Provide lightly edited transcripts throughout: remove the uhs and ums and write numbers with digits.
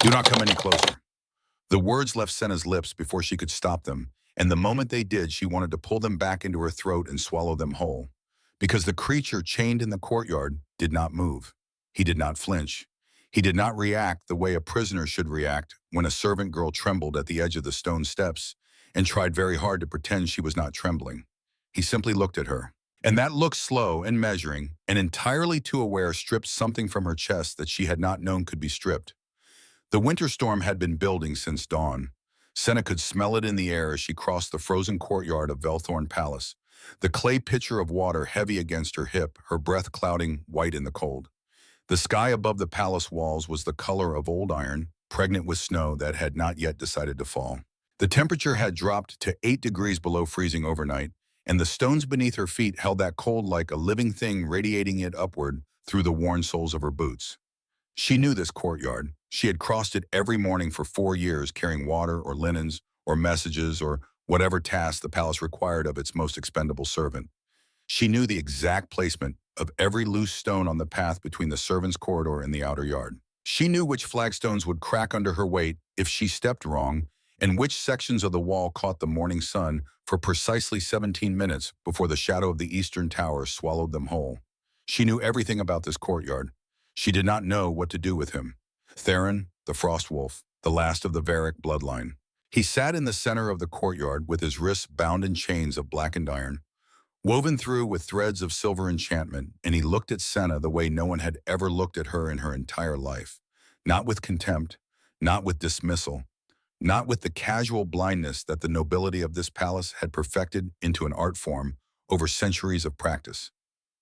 Do not come any closer. The words left Senna's lips before she could stop them, and the moment they did, she wanted to pull them back into her throat and swallow them whole. Because the creature chained in the courtyard did not move. He did not flinch. He did not react the way a prisoner should react when a servant girl trembled at the edge of the stone steps and tried very hard to pretend she was not trembling. He simply looked at her. And that look, slow and measuring, and entirely too aware, stripped something from her chest that she had not known could be stripped. The winter storm had been building since dawn. Senna could smell it in the air as she crossed the frozen courtyard of Velthorn Palace, the clay pitcher of water heavy against her hip, her breath clouding white in the cold. The sky above the palace walls was the color of old iron, pregnant with snow that had not yet decided to fall. The temperature had dropped to 8 degrees below freezing overnight, and the stones beneath her feet held that cold like a living thing, radiating it upward through the worn soles of her boots. She knew this courtyard. She had crossed it every morning for 4 years, carrying water or linens or messages or whatever task the palace required of its most expendable servant. She knew the exact placement of every loose stone on the path between the servants' corridor and the outer yard. She knew which flagstones would crack under her weight if she stepped wrong, and which sections of the wall caught the morning sun for precisely 17 minutes before the shadow of the eastern tower swallowed them whole. She knew everything about this courtyard. She did not know what to do with him. Theron, the Frost Wolf, the last of the Varric bloodline. He sat in the center of the courtyard with his wrists bound in chains of blackened iron, woven through with threads of silver enchantment, and he looked at Senna the way no one had ever looked at her in her entire life. Not with contempt, not with dismissal, not with the casual blindness that the nobility of this palace had perfected into an art form over centuries of practice.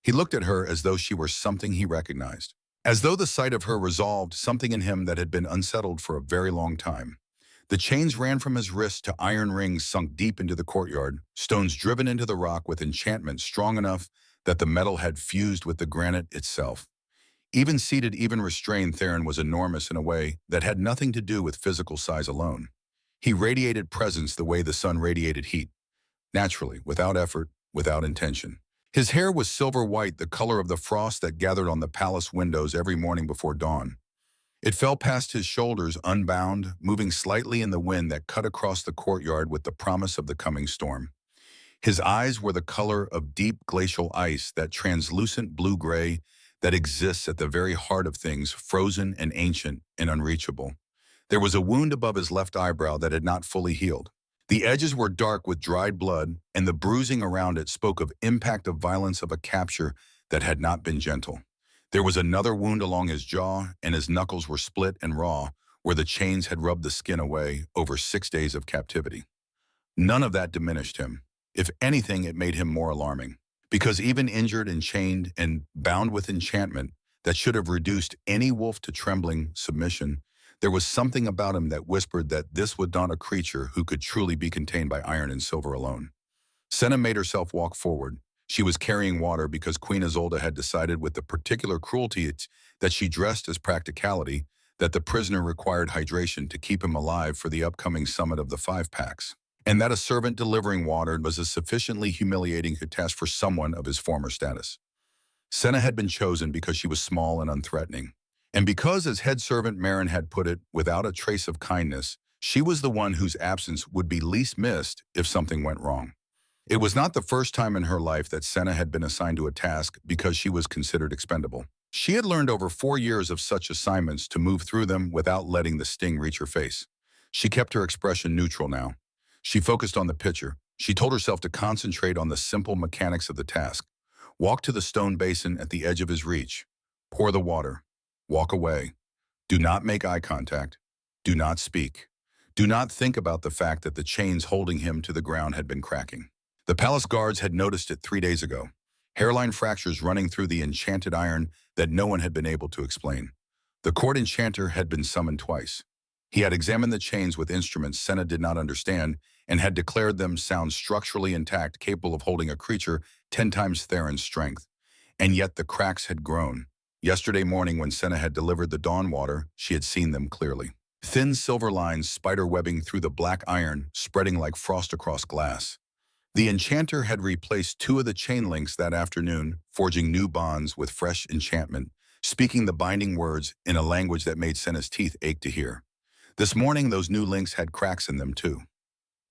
He looked at her as though she were something he recognized, as though the sight of her resolved something in him that had been unsettled for a very long time. The chains ran from his wrists to iron rings sunk deep into the courtyard, stones driven into the rock with enchantment strong enough that the metal had fused with the granite itself. Even seated, even restrained, Theron was enormous in a way that had nothing to do with physical size alone. He radiated presence the way the sun radiated heat, naturally, without effort, without intention. His hair was silver white, the color of the frost that gathered on the palace windows every morning before dawn. It fell past his shoulders unbound, moving slightly in the wind that cut across the courtyard with the promise of the coming storm. His eyes were the color of deep glacial ice, that translucent blue-gray that exists at the very heart of things, frozen and ancient and unreachable. There was a wound above his left eyebrow that had not fully healed. The edges were dark with dried blood, and the bruising around it spoke of impact of violence of a capture that had not been gentle. There was another wound along his jaw, and his knuckles were split and raw, where the chains had rubbed the skin away over 6 days of captivity. None of that diminished him. If anything, it made him more alarming. Because even injured and chained and bound with enchantment that should have reduced any wolf to trembling submission, there was something about him that whispered that this was not a creature who could truly be contained by iron and silver alone. Senna made herself walk forward. She was carrying water because Queen Isolde had decided with the particular cruelty that she dressed as practicality that the prisoner required hydration to keep him alive for the upcoming summit of the 5-packs, and that a servant delivering water was a sufficiently humiliating task for someone of his former status. Senna had been chosen because she was small and unthreatening, and because, as head servant Marin had put it, without a trace of kindness, she was the one whose absence would be least missed if something went wrong. It was not the first time in her life that Senna had been assigned to a task because she was considered expendable. She had learned over 4 years of such assignments to move through them without letting the sting reach her face. She kept her expression neutral now. She focused on the pitcher. She told herself to concentrate on the simple mechanics of the task. Walk to the stone basin at the edge of his reach. Pour the water. Walk away. Do not make eye contact. Do not speak. Do not think about the fact that the chains holding him to the ground had been cracking. The palace guards had noticed it 3 days ago. Hairline fractures running through the enchanted iron that no one had been able to explain. The court enchanter had been summoned twice. He had examined the chains with instruments Senna did not understand and had declared them sound structurally intact, capable of holding a creature 10 times Theron's strength. And yet the cracks had grown. Yesterday morning, when Senna had delivered the dawn water, she had seen them clearly. Thin silver lines spider-webbing through the black iron, spreading like frost across glass. The enchanter had replaced 2 of the chain links that afternoon, forging new bonds with fresh enchantment, speaking the binding words in a language that made Senna's teeth ache to hear. This morning, those new links had cracks in them too.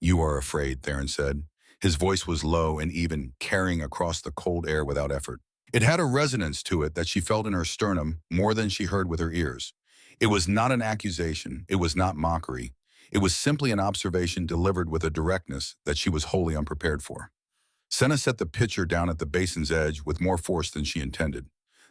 You are afraid, Theron said. His voice was low and even, carrying across the cold air without effort. It had a resonance to it that she felt in her sternum more than she heard with her ears. It was not an accusation. It was not mockery. It was simply an observation delivered with a directness that she was wholly unprepared for. Senna set the pitcher down at the basin's edge with more force than she intended.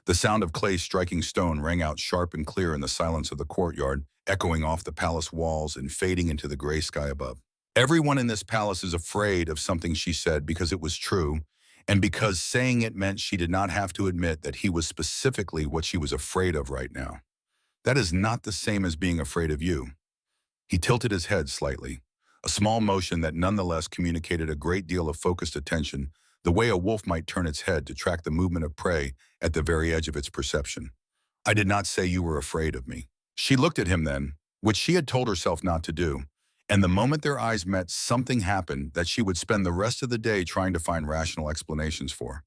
The sound of clay striking stone rang out sharp and clear in the silence of the courtyard, echoing off the palace walls and fading into the gray sky above. Everyone in this palace is afraid of something, she said, because it was true, and because saying it meant she did not have to admit that he was specifically what she was afraid of right now. That is not the same as being afraid of you. He tilted his head slightly, a small motion that nonetheless communicated a great deal of focused attention, the way a wolf might turn its head to track the movement of prey at the very edge of its perception. I did not say you were afraid of me. She looked at him then, which she had told herself not to do, and the moment their eyes met, something happened that she would spend the rest of the day trying to find rational explanations for.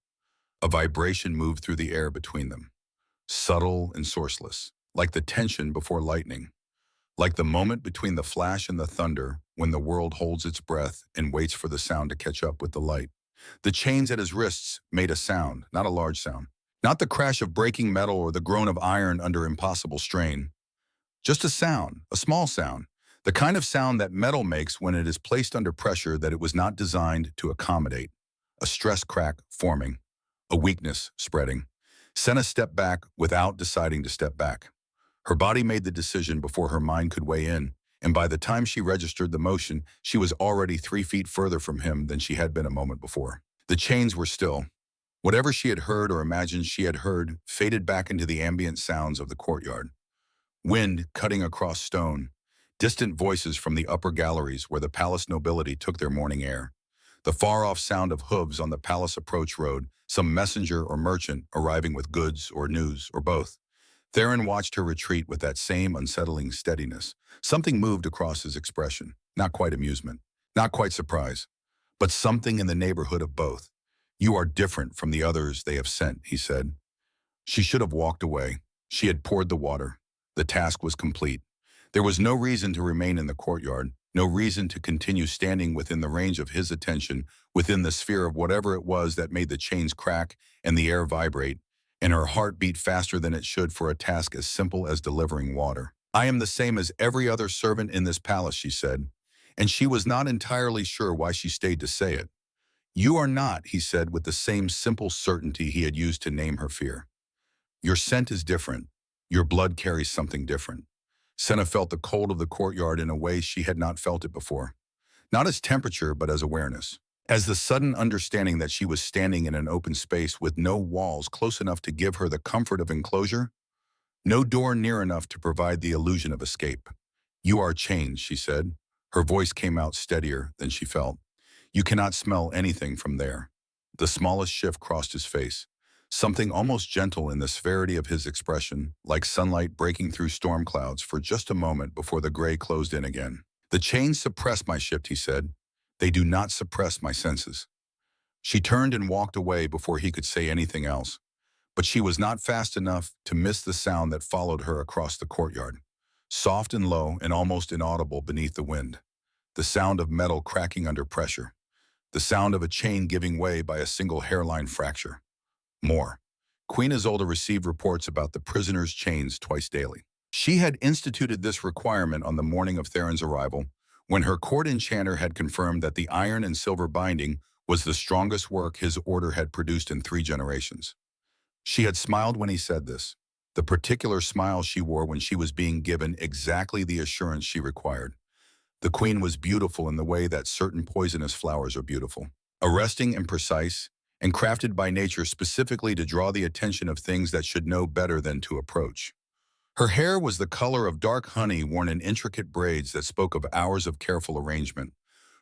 A vibration moved through the air between them, subtle and sourceless, like the tension before lightning, like the moment between the flash and the thunder when the world holds its breath and waits for the sound to catch up with the light. The chains at his wrists made a sound, not a large sound, not the crash of breaking metal or the groan of iron under impossible strain. Just a sound, a small sound, the kind of sound that metal makes when it is placed under pressure that it was not designed to accommodate. A stress crack forming, a weakness spreading. Senna stepped back without deciding to step back. Her body made the decision before her mind could weigh in, and by the time she registered the motion, she was already 3 feet further from him than she had been a moment before. The chains were still. Whatever she had heard or imagined she had heard faded back into the ambient sounds of the courtyard. Wind cutting across stone, distant voices from the upper galleries where the palace nobility took their morning air. The far-off sound of hooves on the palace approach road, some messenger or merchant arriving with goods or news or both. Theron watched her retreat with that same unsettling steadiness. Something moved across his expression, not quite amusement, not quite surprise, but something in the neighborhood of both. You are different from the others they have sent, he said. She should have walked away. She had poured the water. The task was complete. There was no reason to remain in the courtyard, no reason to continue standing within the range of his attention, within the sphere of whatever it was that made the chains crack and the air vibrate, and her heart beat faster than it should for a task as simple as delivering water. I am the same as every other servant in this palace, she said, and she was not entirely sure why she stayed to say it. You are not, he said with the same simple certainty he had used to name her fear. Your scent is different. Your blood carries something different. Senna felt the cold of the courtyard in a way she had not felt it before. Not as temperature, but as awareness. As the sudden understanding that she was standing in an open space with no walls close enough to give her the comfort of enclosure, no door near enough to provide the illusion of escape. You are changed, she said. Her voice came out steadier than she felt. You cannot smell anything from there. The smallest shift crossed his face. Something almost gentle in the severity of his expression, like sunlight breaking through storm clouds for just a moment before the gray closed in again. The chains suppress my shift, he said. They do not suppress my senses. She turned and walked away before he could say anything else, but she was not fast enough to miss the sound that followed her across the courtyard, soft and low and almost inaudible beneath the wind. The sound of metal cracking under pressure. The sound of a chain giving way by a single hairline fracture. More. Queen Isolde received reports about the prisoner's chains twice daily. She had instituted this requirement on the morning of Theron's arrival, when her court enchanter had confirmed that the iron and silver binding was the strongest work his order had produced in 3 generations. She had smiled when he said this, the particular smile she wore when she was being given exactly the assurance she required. The queen was beautiful in the way that certain poisonous flowers are beautiful, arresting and precise, and crafted by nature specifically to draw the attention of things that should know better than to approach. Her hair was the color of dark honey worn in intricate braids that spoke of hours of careful arrangement.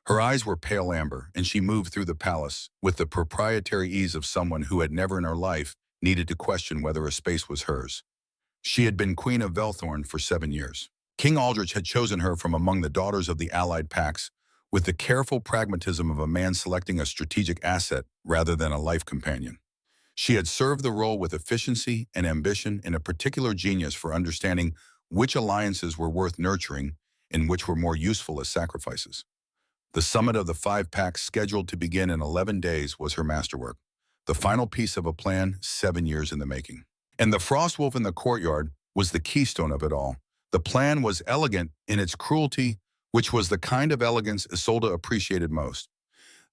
Her eyes were pale amber, and she moved through the palace with the proprietary ease of someone who had never in her life needed to question whether a space was hers. She had been Queen of Velthorn for 7 years. King Aldrich had chosen her from among the daughters of the allied pacts with the careful pragmatism of a man selecting a strategic asset rather than a life companion. She had served the role with efficiency and ambition and a particular genius for understanding which alliances were worth nurturing and which were more useful as sacrifices. The summit of the 5 packs, scheduled to begin in 11 days, was her masterwork, the final piece of a plan 7 years in the making. And the frost wolf in the courtyard was the keystone of it all. The plan was elegant in its cruelty, which was the kind of elegance Isolde appreciated most.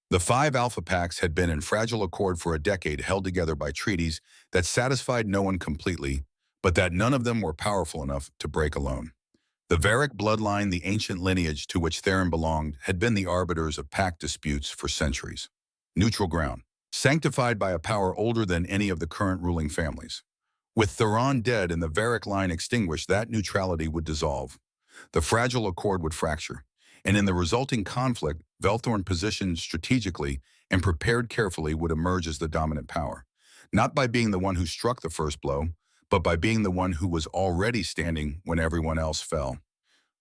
The 5 alpha packs had been in fragile accord for a decade, held together by treaties that satisfied no one completely, but that none of them were powerful enough to break alone. The Varric bloodline, the ancient lineage to which Theron belonged, had been the arbiters of pact disputes for centuries. Neutral ground, sanctified by a power older than any of the current ruling families. With Theron dead and the Varric line extinguished, that neutrality would dissolve. The fragile accord would fracture, and in the resulting conflict, Velthorn, positioned strategically and prepared carefully, would emerge as the dominant power, not by being the one who struck the first blow, but by being the one who was already standing when everyone else fell.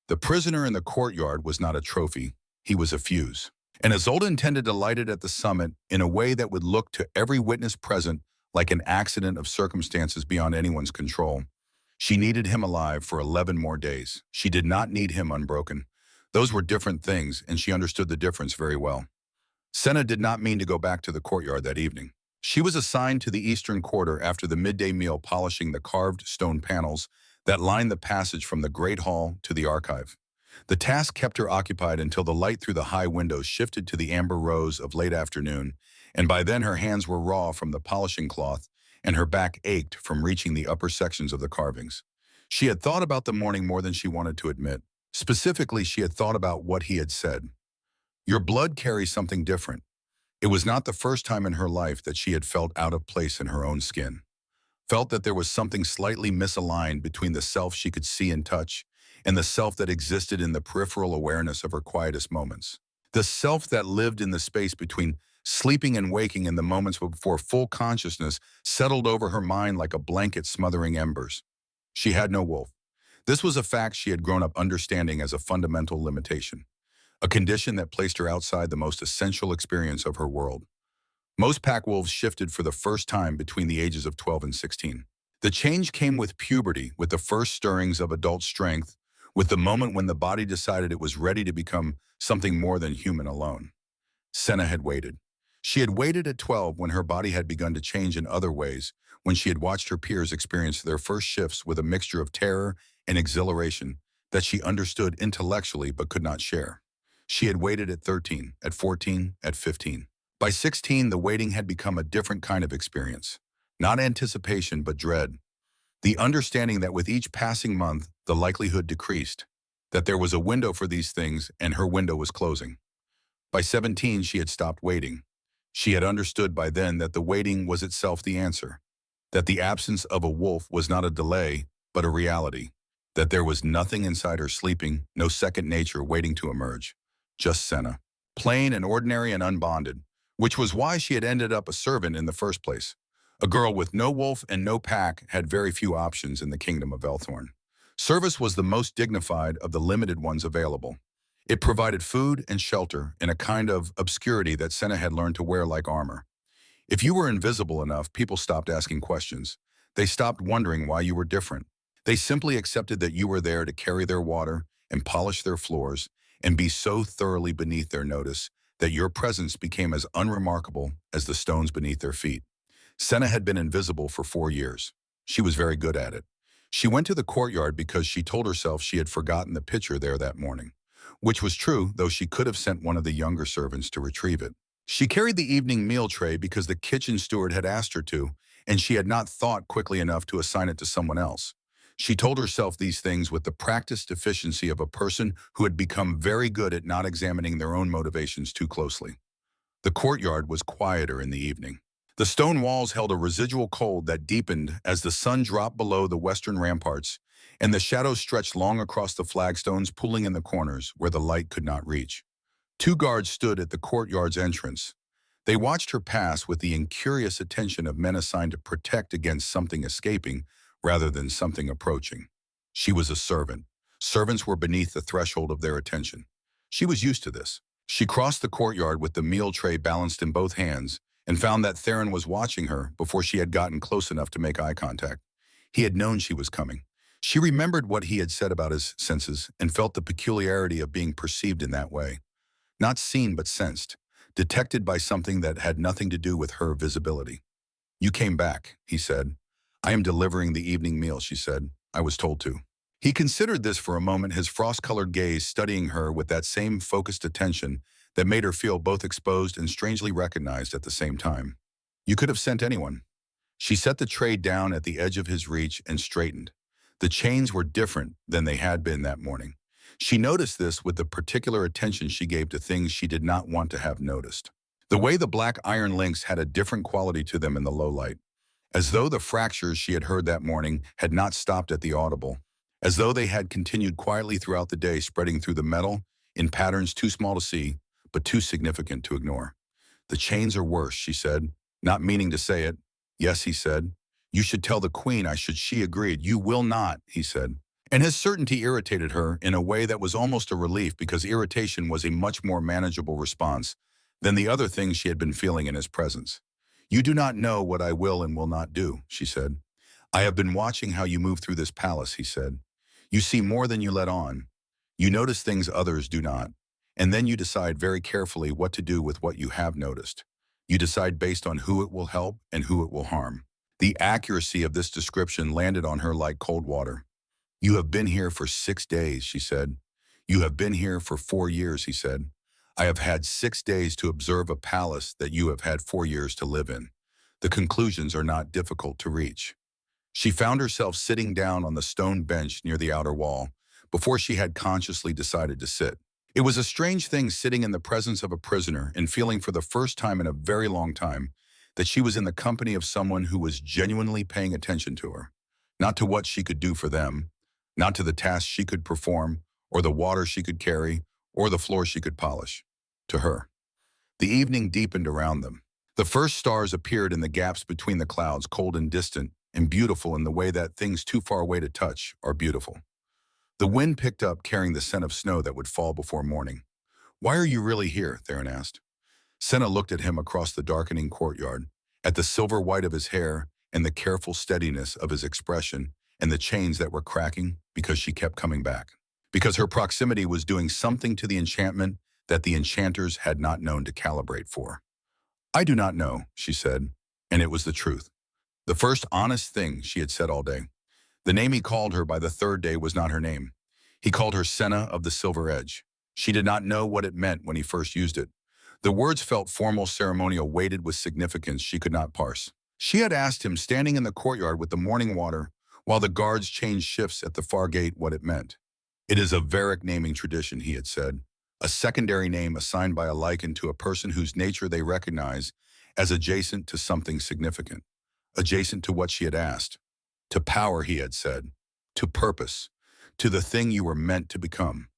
The prisoner in the courtyard was not a trophy, he was a fuse. And Isolde intended to light it at the summit in a way that would look to every witness present like an accident of circumstances beyond anyone's control. She needed him alive for 11 more days. She did not need him unbroken. Those were different things, and she understood the difference very well. Senna did not mean to go back to the courtyard that evening. She was assigned to the eastern quarter after the midday meal, polishing the carved stone panels that lined the passage from the Great Hall to the archive. The task kept her occupied until the light through the high windows shifted to the amber rose of late afternoon, and by then her hands were raw from the polishing cloth, and her back ached from reaching the upper sections of the carvings. She had thought about the morning more than she wanted to admit. Specifically, she had thought about what he had said. Your blood carries something different. It was not the first time in her life that she had felt out of place in her own skin. Felt that there was something slightly misaligned between the self she could see and touch and the self that existed in the peripheral awareness of her quietest moments. The self that lived in the space between sleeping and waking, in the moments before full consciousness settled over her mind like a blanket smothering embers. She had no wolf. This was a fact she had grown up understanding as a fundamental limitation, a condition that placed her outside the most essential experience of her world. Most pack wolves shifted for the first time between the ages of 12 and 16. The change came with puberty, with the first stirrings of adult strength, with the moment when the body decided it was ready to become something more than human alone. Senna had waited. She had waited at 12 when her body had begun to change in other ways, when she had watched her peers experience their first shifts with a mixture of terror and exhilaration that she understood intellectually but could not share. She had waited at 13, at 14, at 15. By 16, the waiting had become a different kind of experience. Not anticipation, but dread. The understanding that with each passing month, the likelihood decreased, that there was a window for these things and her window was closing. By 17, she had stopped waiting. She had understood by then that the waiting was itself the answer, that the absence of a wolf was not a delay, but a reality, that there was nothing inside her sleeping, no second nature waiting to emerge. Just Senna, plain and ordinary and unbonded, which was why she had ended up a servant in the first place. A girl with no wolf and no pack had very few options in the kingdom of Velthorn. Service was the most dignified of the limited ones available. It provided food and shelter in a kind of obscurity that Senna had learned to wear like armor. If you were invisible enough, people stopped asking questions. They stopped wondering why you were different. They simply accepted that you were there to carry their water and polish their floors and be so thoroughly beneath their notice that your presence became as unremarkable as the stones beneath their feet. Senna had been invisible for 4 years. She was very good at it. She went to the courtyard because she told herself she had forgotten the pitcher there that morning, which was true, though she could have sent one of the younger servants to retrieve it. She carried the evening meal tray because the kitchen steward had asked her to, and she had not thought quickly enough to assign it to someone else. She told herself these things with the practiced efficiency of a person who had become very good at not examining their own motivations too closely. The courtyard was quieter in the evening. The stone walls held a residual cold that deepened as the sun dropped below the western ramparts, and the shadows stretched long across the flagstones, pooling in the corners where the light could not reach. 2 guards stood at the courtyard's entrance. They watched her pass with the incurious attention of men assigned to protect against something escaping rather than something approaching. She was a servant. Servants were beneath the threshold of their attention. She was used to this. She crossed the courtyard with the meal tray balanced in both hands and found that Theron was watching her before she had gotten close enough to make eye contact. He had known she was coming. She remembered what he had said about his senses and felt the peculiarity of being perceived in that way. Not seen but sensed, detected by something that had nothing to do with her visibility. "You came back," he said. "I am delivering the evening meal," she said. "I was told to." He considered this for a moment, his frost-colored gaze studying her with that same focused attention that made her feel both exposed and strangely recognized at the same time. "You could have sent anyone." She set the tray down at the edge of his reach and straightened. The chains were different than they had been that morning. She noticed this with the particular attention she gave to things she did not want to have noticed. The way the black iron links had a different quality to them in the low light, as though the fractures she had heard that morning had not stopped at the audible, as though they had continued quietly throughout the day, spreading through the metal in patterns too small to see, but too significant to ignore. "The chains are worse," she said, not meaning to say it. "Yes," he said. "You should tell the queen I should." She agreed. "You will not," he said. And his certainty irritated her in a way that was almost a relief, because irritation was a much more manageable response than the other things she had been feeling in his presence. "You do not know what I will and will not do," she said. "I have been watching how you move through this palace," he said. "You see more than you let on. You notice things others do not. And then you decide very carefully what to do with what you have noticed. You decide based on who it will help and who it will harm." The accuracy of this description landed on her like cold water. "You have been here for 6 days," she said. "You have been here for 4 years," he said. "I have had 6 days to observe a palace that you have had 4 years to live in. The conclusions are not difficult to reach." She found herself sitting down on the stone bench near the outer wall before she had consciously decided to sit. It was a strange thing sitting in the presence of a prisoner and feeling for the first time in a very long time that she was in the company of someone who was genuinely paying attention to her, not to what she could do for them, not to the tasks she could perform, or the water she could carry, or the floor she could polish. To her. The evening deepened around them. The first stars appeared in the gaps between the clouds, cold and distant, and beautiful in the way that things too far away to touch are beautiful. The wind picked up, carrying the scent of snow that would fall before morning. "Why are you really here?" Theron asked. Senna looked at him across the darkening courtyard, at the silver white of his hair and the careful steadiness of his expression and the chains that were cracking, because she kept coming back. Because her proximity was doing something to the enchantment that the enchanters had not known to calibrate for. "I do not know," she said, and it was the truth. The first honest thing she had said all day. The name he called her by the third day was not her name. He called her Senna of the Silver Edge. She did not know what it meant when he first used it. The words felt formal, ceremonial, weighted with significance she could not parse. She had asked him, standing in the courtyard with the morning water, while the guards changed shifts at the far gate, what it meant. "It is a Varick naming tradition," he had said. "A secondary name assigned by a lichen to a person whose nature they recognize as adjacent to something significant. Adjacent to what she had asked. To power, he had said. To purpose. To the thing you were meant to become."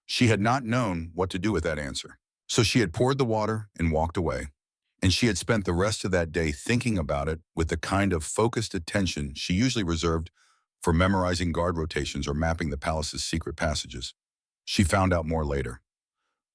She had not known what to do with that answer. So she had poured the water and walked away. And she had spent the rest of that day thinking about it with the kind of focused attention she usually reserved for memorizing guard rotations or mapping the palace's secret passages. She found out more later.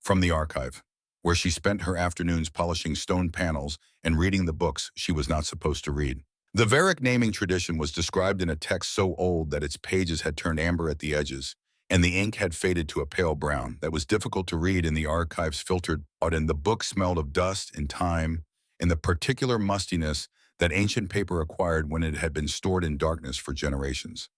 From the archive, where she spent her afternoons polishing stone panels and reading the books she was not supposed to read. The Varick naming tradition was described in a text so old that its pages had turned amber at the edges, and the ink had faded to a pale brown that was difficult to read in the archive's filtered out, and the book smelled of dust and time and the particular mustiness that ancient paper acquired when it had been stored in darkness for generations.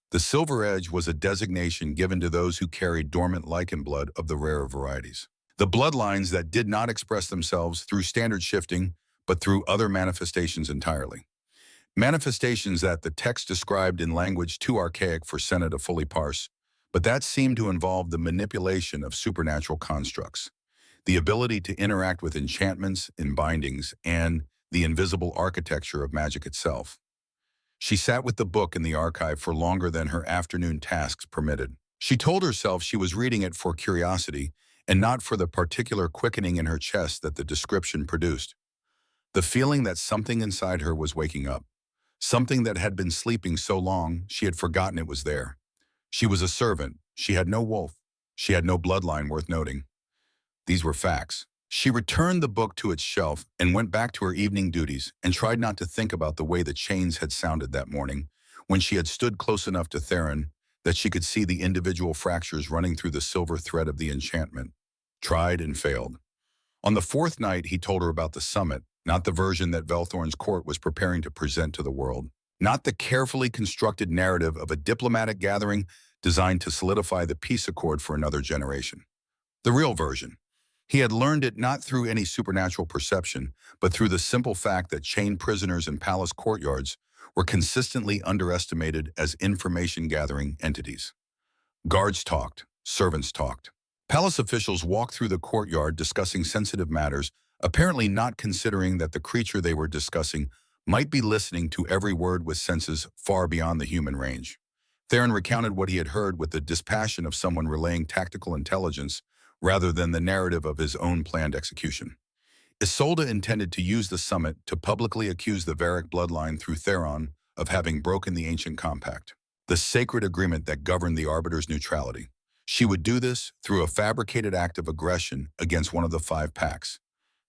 The Silver Edge was a designation given to those who carried dormant lichen blood of the rarer varieties. The bloodlines that did not express themselves through standard shifting, but through other manifestations entirely. Manifestations that the text described in language too archaic for Senna to fully parse, but that seemed to involve the manipulation of supernatural constructs, the ability to interact with enchantments and bindings, and the invisible architecture of magic itself. She sat with the book in the archive for longer than her afternoon tasks permitted. She told herself she was reading it for curiosity and not for the particular quickening in her chest that the description produced. The feeling that something inside her was waking up. Something that had been sleeping so long she had forgotten it was there. She was a servant. She had no wolf. She had no bloodline worth noting. These were facts. She returned the book to its shelf and went back to her evening duties and tried not to think about the way the chains had sounded that morning when she had stood close enough to Theron that she could see the individual fractures running through the silver thread of the enchantment. Tried and failed. On the fourth night, he told her about the summit, not the version that Velthorn's court was preparing to present to the world. Not the carefully constructed narrative of a diplomatic gathering designed to solidify the peace accord for another generation. The real version. He had learned it not through any supernatural perception, but through the simple fact that chained prisoners in palace courtyards were consistently underestimated as information-gathering entities. Guards talked, servants talked. Palace officials walked through the courtyard discussing sensitive matters, apparently not considering that the creature they were discussing might be listening to every word with senses far beyond the human range. Theron recounted what he had heard with the dispassion of someone relaying tactical intelligence rather than the narrative of his own planned execution. Isolde intended to use the summit to publicly accuse the Varric bloodline through Theron of having broken the ancient compact, the sacred agreement that governed the Arbiter's neutrality. She would do this through a fabricated act of aggression against one of the 5 packs.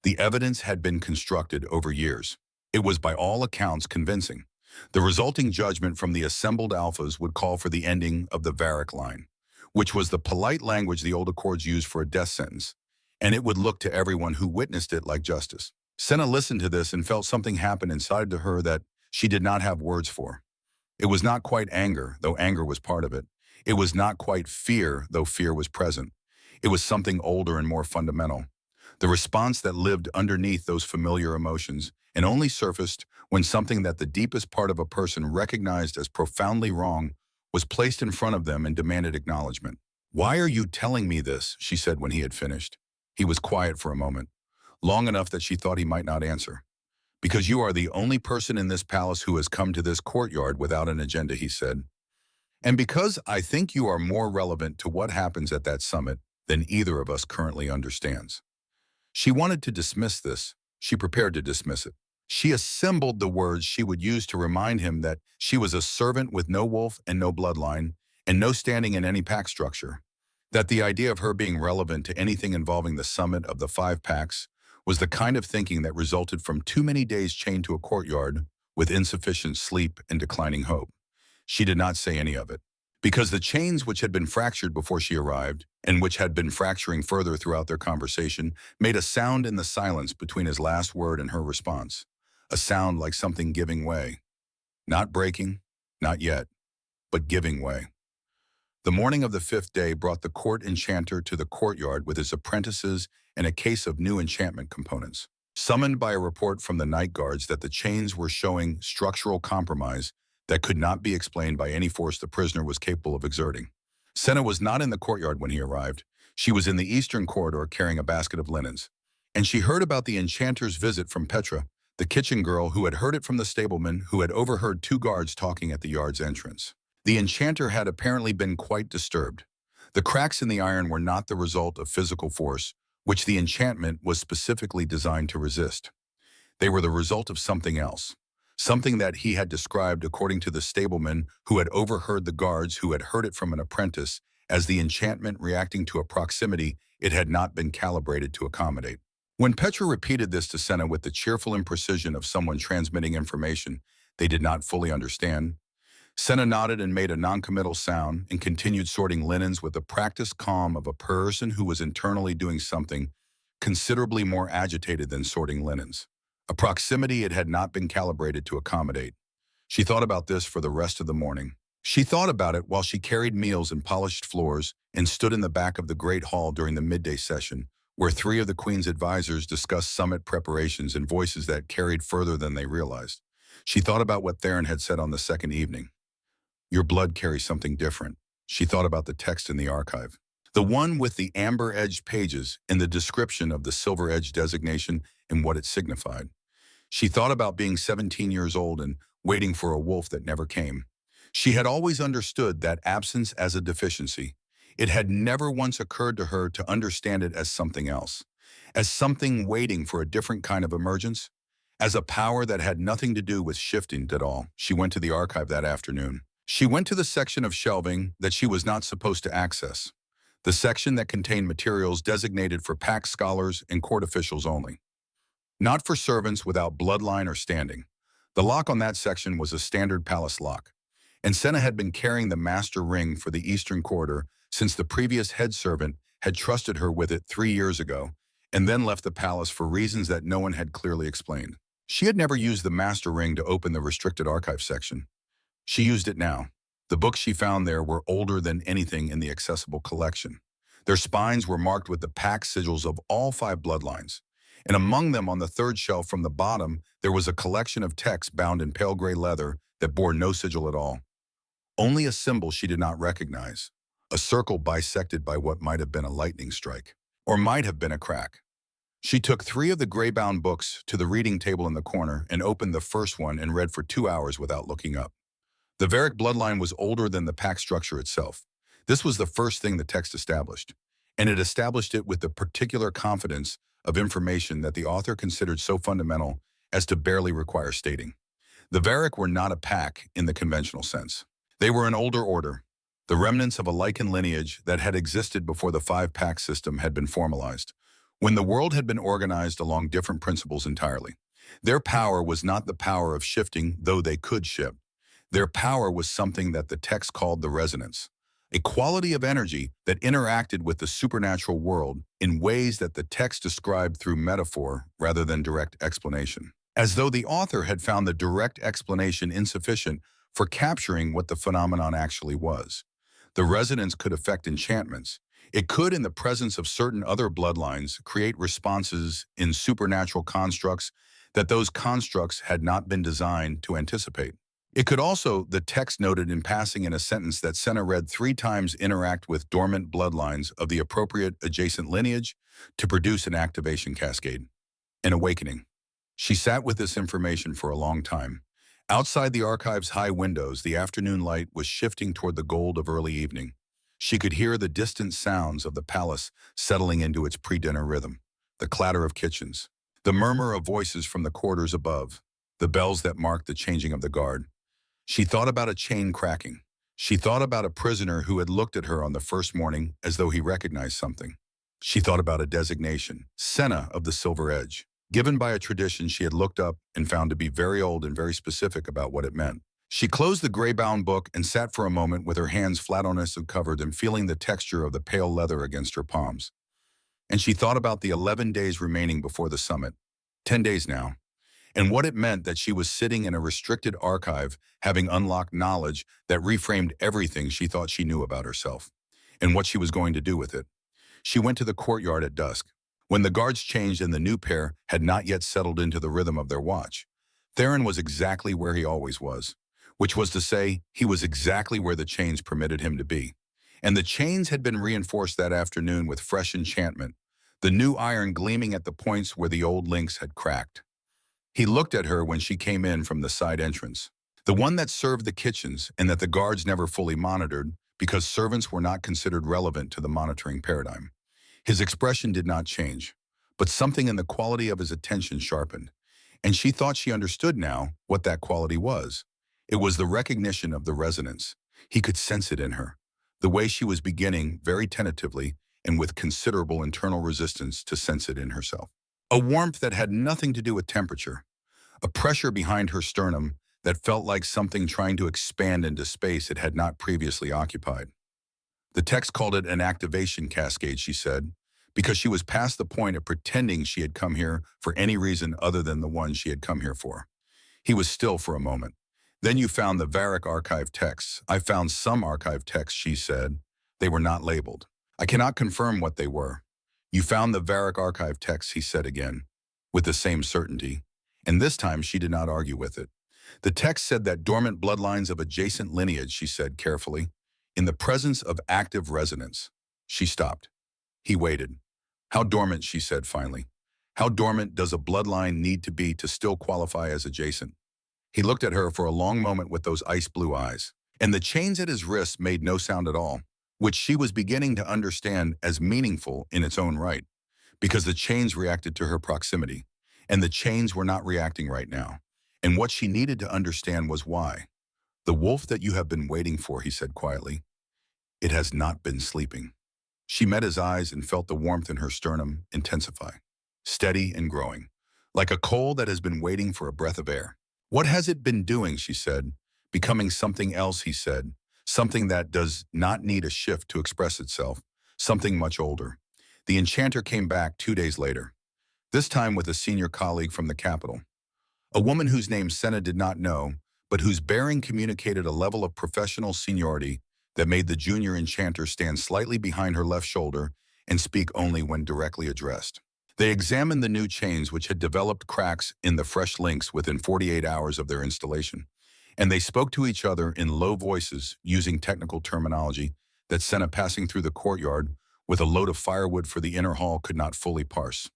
The evidence had been constructed over years. It was by all accounts convincing. The resulting judgment from the assembled alphas would call for the ending of the Varric line, which was the polite language the old Accords used for a death sentence, and it would look to everyone who witnessed it like justice. Senna listened to this and felt something happen inside to her that she did not have words for. It was not quite anger, though anger was part of it. It was not quite fear, though fear was present. It was something older and more fundamental. The response that lived underneath those familiar emotions and only surfaced when something that the deepest part of a person recognized as profoundly wrong was placed in front of them and demanded acknowledgement. "Why are you telling me this?" she said when he had finished. He was quiet for a moment, long enough that she thought he might not answer. "Because you are the only person in this palace who has come to this courtyard without an agenda," he said. "And because I think you are more relevant to what happens at that summit than either of us currently understands." She wanted to dismiss this. She prepared to dismiss it. She assembled the words she would use to remind him that she was a servant with no wolf and no bloodline, and no standing in any pack structure. That the idea of her being relevant to anything involving the summit of the 5 packs was the kind of thinking that resulted from too many days chained to a courtyard with insufficient sleep and declining hope. She did not say any of it, because the chains which had been fractured before she arrived, and which had been fracturing further throughout their conversation, made a sound in the silence between his last word and her response. A sound like something giving way. Not breaking, not yet, but giving way. The morning of the 5th day brought the court enchanter to the courtyard with his apprentices and a case of new enchantment components. Summoned by a report from the night guards that the chains were showing structural compromise that could not be explained by any force the prisoner was capable of exerting. Senna was not in the courtyard when he arrived. She was in the eastern corridor carrying a basket of linens. And she heard about the enchanter's visit from Petra, the kitchen girl who had heard it from the stableman who had overheard 2 guards talking at the yard's entrance. The enchanter had apparently been quite disturbed. The cracks in the iron were not the result of physical force, which the enchantment was specifically designed to resist. They were the result of something else. Something that he had described according to the stableman who had overheard the guards who had heard it from an apprentice as the enchantment reacting to a proximity it had not been calibrated to accommodate. When Petra repeated this to Senna with the cheerful imprecision of someone transmitting information they did not fully understand, Senna nodded and made a noncommittal sound and continued sorting linens with the practiced calm of a person who was internally doing something considerably more agitated than sorting linens. A proximity it had not been calibrated to accommodate. She thought about this for the rest of the morning. She thought about it while she carried meals and polished floors and stood in the back of the great hall during the midday session, where 3 of the Queen's advisors discussed summit preparations in voices that carried further than they realized. She thought about what Theron had said on the second evening. "Your blood carries something different." She thought about the text in the archive. The one with the amber-edged pages and the description of the silver-edged designation and what it signified. She thought about being 17 years old and waiting for a wolf that never came. She had always understood that absence as a deficiency. It had never once occurred to her to understand it as something else, as something waiting for a different kind of emergence, as a power that had nothing to do with shifting at all. She went to the archive that afternoon. She went to the section of shelving that she was not supposed to access, the section that contained materials designated for pack scholars and court officials only. Not for servants without bloodline or standing. The lock on that section was a standard palace lock. And Senna had been carrying the master ring for the Eastern Quarter since the previous head servant had trusted her with it 3 years ago, and then left the palace for reasons that no one had clearly explained. She had never used the master ring to open the restricted archive section. She used it now. The books she found there were older than anything in the accessible collection. Their spines were marked with the pack sigils of all 5 bloodlines. And among them, on the third shelf from the bottom, there was a collection of texts bound in pale gray leather that bore no sigil at all. Only a symbol she did not recognize, a circle bisected by what might have been a lightning strike, or might have been a crack. She took 3 of the gray-bound books to the reading table in the corner and opened the first one and read for 2 hours without looking up. The Varick bloodline was older than the pack structure itself. This was the first thing the text established, and it established it with the particular confidence of information that the author considered so fundamental as to barely require stating. The Varick were not a pack in the conventional sense. They were an older order, the remnants of a lichen lineage that had existed before the 5-pack system had been formalized, when the world had been organized along different principles entirely. Their power was not the power of shifting, though they could shift. Their power was something that the text called the resonance, a quality of energy that interacted with the supernatural world in ways that the text described through metaphor rather than direct explanation, as though the author had found the direct explanation insufficient for capturing what the phenomenon actually was. The resonance could affect enchantments. It could, in the presence of certain other bloodlines, create responses in supernatural constructs that those constructs had not been designed to anticipate. It could also, the text noted in passing in a sentence that Senna read 3 times, interact with dormant bloodlines of the appropriate adjacent lineage to produce an activation cascade, an awakening. She sat with this information for a long time. Outside the archive's high windows, the afternoon light was shifting toward the gold of early evening. She could hear the distant sounds of the palace settling into its pre-dinner rhythm, the clatter of kitchens, the murmur of voices from the quarters above, the bells that marked the changing of the guard. She thought about a chain cracking. She thought about a prisoner who had looked at her on the first morning as though he recognized something. She thought about a designation, Senna of the Silver Edge, given by a tradition she had looked up and found to be very old and very specific about what it meant. She closed the gray-bound book and sat for a moment with her hands flat on its covered and feeling the texture of the pale leather against her palms. And she thought about the 11 days remaining before the summit, 10 days now, and what it meant that she was sitting in a restricted archive, having unlocked knowledge that reframed everything she thought she knew about herself, and what she was going to do with it. She went to the courtyard at dusk, when the guards changed and the new pair had not yet settled into the rhythm of their watch. Theron was exactly where he always was, which was to say, he was exactly where the chains permitted him to be. And the chains had been reinforced that afternoon with fresh enchantment, the new iron gleaming at the points where the old links had cracked. He looked at her when she came in from the side entrance, the one that served the kitchens and that the guards never fully monitored because servants were not considered relevant to the monitoring paradigm. His expression did not change, but something in the quality of his attention sharpened, and she thought she understood now what that quality was. It was the recognition of the resonance. He could sense it in her, the way she was beginning, very tentatively and with considerable internal resistance, to sense it in herself. A warmth that had nothing to do with temperature, a pressure behind her sternum that felt like something trying to expand into space it had not previously occupied. The text called it an activation cascade, she said, because she was past the point of pretending she had come here for any reason other than the one she had come here for. He was still for a moment. Then you found the Varick archive texts. I found some archive texts, she said. They were not labeled. I cannot confirm what they were. You found the Varick archive texts, he said again, with the same certainty. And this time she did not argue with it. The text said that dormant bloodlines of adjacent lineage, she said carefully, in the presence of active resonance. She stopped. He waited. How dormant, she said finally. How dormant does a bloodline need to be to still qualify as adjacent? He looked at her for a long moment with those ice blue eyes, and the chains at his wrists made no sound at all, which she was beginning to understand as meaningful in its own right, because the chains reacted to her proximity, and the chains were not reacting right now. And what she needed to understand was why. The wolf that you have been waiting for, he said quietly. It has not been sleeping. She met his eyes and felt the warmth in her sternum intensify, steady and growing, like a coal that has been waiting for a breath of air. What has it been doing, she said, Becoming something else, he said, something that does not need a shift to express itself, something much older. The enchanter came back 2 days later, this time with a senior colleague from the capital, a woman whose name Senna did not know, but whose bearing communicated a level of professional seniority that made the junior enchanter stand slightly behind her left shoulder and speak only when directly addressed. They examined the new chains which had developed cracks in the fresh links within 48 hours of their installation, and they spoke to each other in low voices using technical terminology that Senna passing through the courtyard with a load of firewood for the inner hall could not fully parse.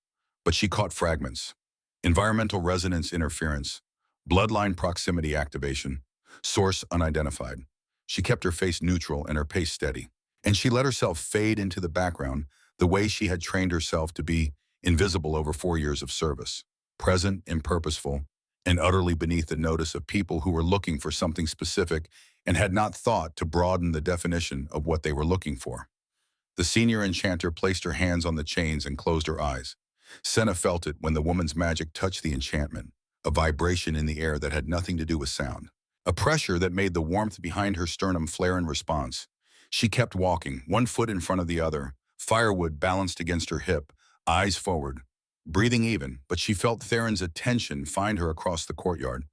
But she caught fragments: environmental resonance interference, bloodline proximity activation, source unidentified. She kept her face neutral and her pace steady, and she let herself fade into the background the way she had trained herself to be invisible over 4 years of service, present and purposeful, and utterly beneath the notice of people who were looking for something specific and had not thought to broaden the definition of what they were looking for. The senior enchanter placed her hands on the chains and closed her eyes. Senna felt it when the woman's magic touched the enchantment, a vibration in the air that had nothing to do with sound, a pressure that made the warmth behind her sternum flare in response. She kept walking, one foot in front of the other, firewood balanced against her hip, eyes forward, breathing even, but she felt Theron's attention find her across the courtyard,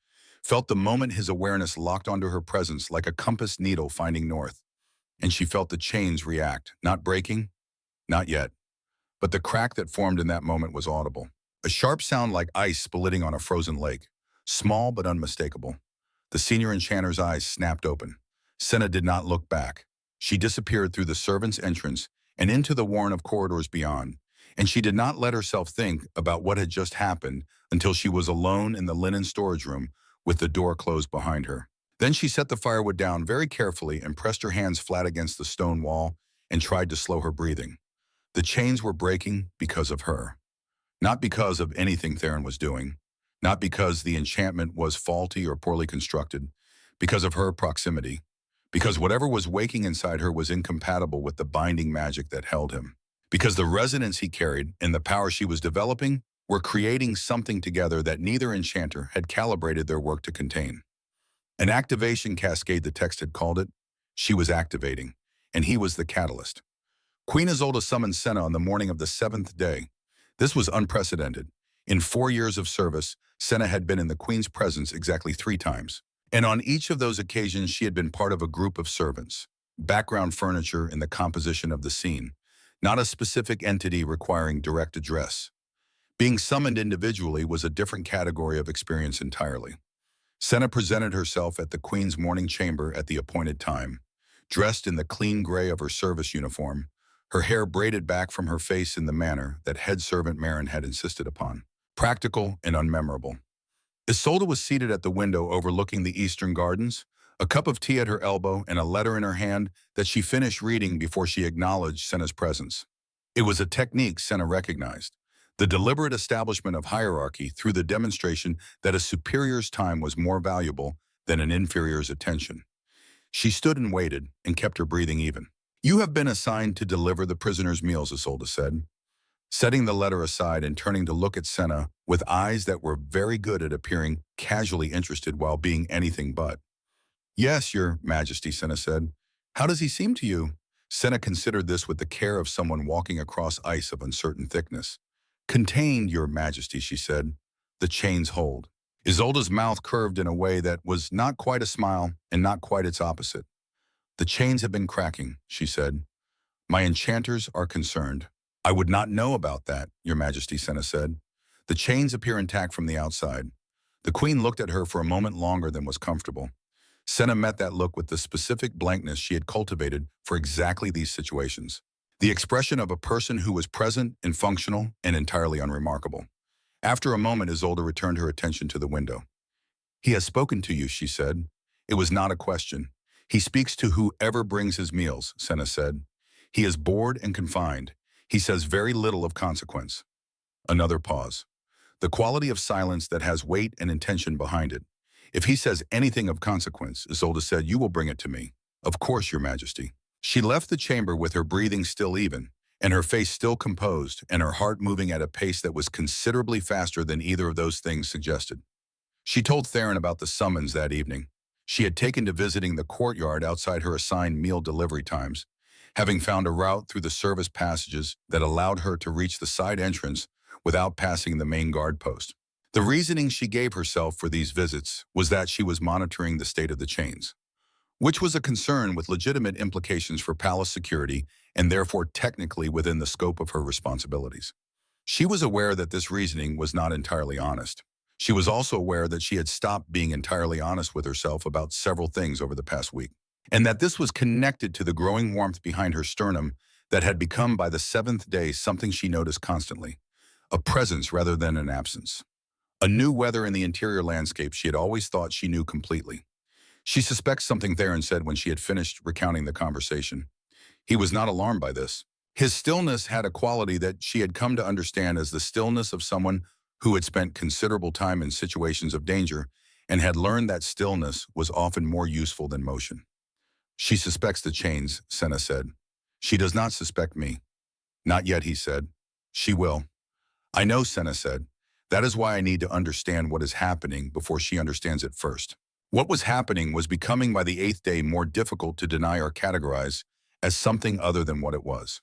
felt the moment his awareness locked onto her presence like a compass needle finding north. And she felt the chains react, not breaking, not yet. But the crack that formed in that moment was audible. A sharp sound like ice splitting on a frozen lake, small but unmistakable. The senior enchanter's eyes snapped open. Senna did not look back. She disappeared through the servants' entrance and into the warren of corridors beyond, and she did not let herself think about what had just happened until she was alone in the linen storage room with the door closed behind her. Then she set the firewood down very carefully and pressed her hands flat against the stone wall and tried to slow her breathing. The chains were breaking because of her. Not because of anything Theron was doing, not because the enchantment was faulty or poorly constructed, because of her proximity, because whatever was waking inside her was incompatible with the binding magic that held him, because the resonance he carried and the power she was developing were creating something together that neither enchanter had calibrated their work to contain. An activation cascade, the text had called it. She was activating, and he was the catalyst. Queen Isolde summoned Senna on the morning of the 7th day. This was unprecedented. In 4 years of service, Senna had been in the Queen's presence exactly 3 times. And on each of those occasions, she had been part of a group of servants, background furniture in the composition of the scene, not a specific entity requiring direct address. Being summoned individually was a different category of experience entirely. Senna presented herself at the Queen's morning chamber at the appointed time, dressed in the clean gray of her service uniform, her hair braided back from her face in the manner that head servant Marin had insisted upon, practical and unmemorable. Isolde was seated at the window overlooking the eastern gardens, a cup of tea at her elbow and a letter in her hand that she finished reading before she acknowledged Senna's presence. It was a technique Senna recognized, the deliberate establishment of hierarchy through the demonstration that a superior's time was more valuable than an inferior's attention. She stood and waited and kept her breathing even. "You have been assigned to deliver the prisoners' meals," Isolde said, setting the letter aside and turning to look at Senna with eyes that were very good at appearing casually interested while being anything but. "Yes, Your Majesty," Senna said. "How does he seem to you?" Senna considered this with the care of someone walking across ice of uncertain thickness. "Contained, Your Majesty," she said. "The chains hold." Isolde's mouth curved in a way that was not quite a smile and not quite its opposite. "The chains have been cracking," she said. "My enchanters are concerned." "I would not know about that, Your Majesty," Senna said. "The chains appear intact from the outside." The Queen looked at her for a moment longer than was comfortable. Senna met that look with the specific blankness she had cultivated for exactly these situations. The expression of a person who was present and functional and entirely unremarkable. After a moment, Isolde returned her attention to the window. "He has spoken to you," she said. It was not a question. "He speaks to whoever brings his meals," Senna said. "He is bored and confined. He says very little of consequence." Another pause. The quality of silence that has weight and intention behind it. "If he says anything of consequence," Isolde said, "you will bring it to me." "Of course, Your Majesty." She left the chamber with her breathing still even, and her face still composed, and her heart moving at a pace that was considerably faster than either of those things suggested. She told Theron about the summons that evening. She had taken to visiting the courtyard outside her assigned meal delivery times, having found a route through the service passages that allowed her to reach the side entrance without passing the main guard post. The reasoning she gave herself for these visits was that she was monitoring the state of the chains, which was a concern with legitimate implications for palace security and therefore technically within the scope of her responsibilities. She was aware that this reasoning was not entirely honest. She was also aware that she had stopped being entirely honest with herself about several things over the past week, and that this was connected to the growing warmth behind her sternum that had become by the seventh day something she noticed constantly, a presence rather than an absence. A new weather in the interior landscape she had always thought she knew completely. She suspects something Theron said when she had finished recounting the conversation. He was not alarmed by this. His stillness had a quality that she had come to understand as the stillness of someone who had spent considerable time in situations of danger and had learned that stillness was often more useful than motion. She suspects the chains, Senna said. She does not suspect me. Not yet, he said. She will. I know, Senna said. That is why I need to understand what is happening before she understands it first. What was happening was becoming by the eighth day more difficult to deny or categorize as something other than what it was.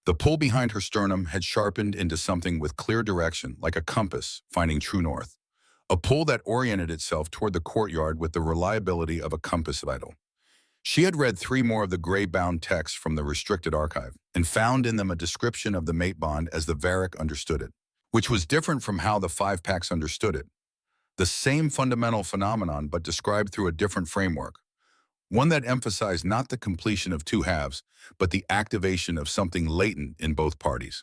The pull behind her sternum had sharpened into something with clear direction, like a compass finding true north. A pull that oriented itself toward the courtyard with the reliability of a compass vital. She had read 3 more of the gray-bound texts from the restricted archive and found in them a description of the mate bond as the Varric understood it, which was different from how the 5 packs understood it. The same fundamental phenomenon, but described through a different framework. One that emphasized not the completion of 2 halves, but the activation of something latent in both parties.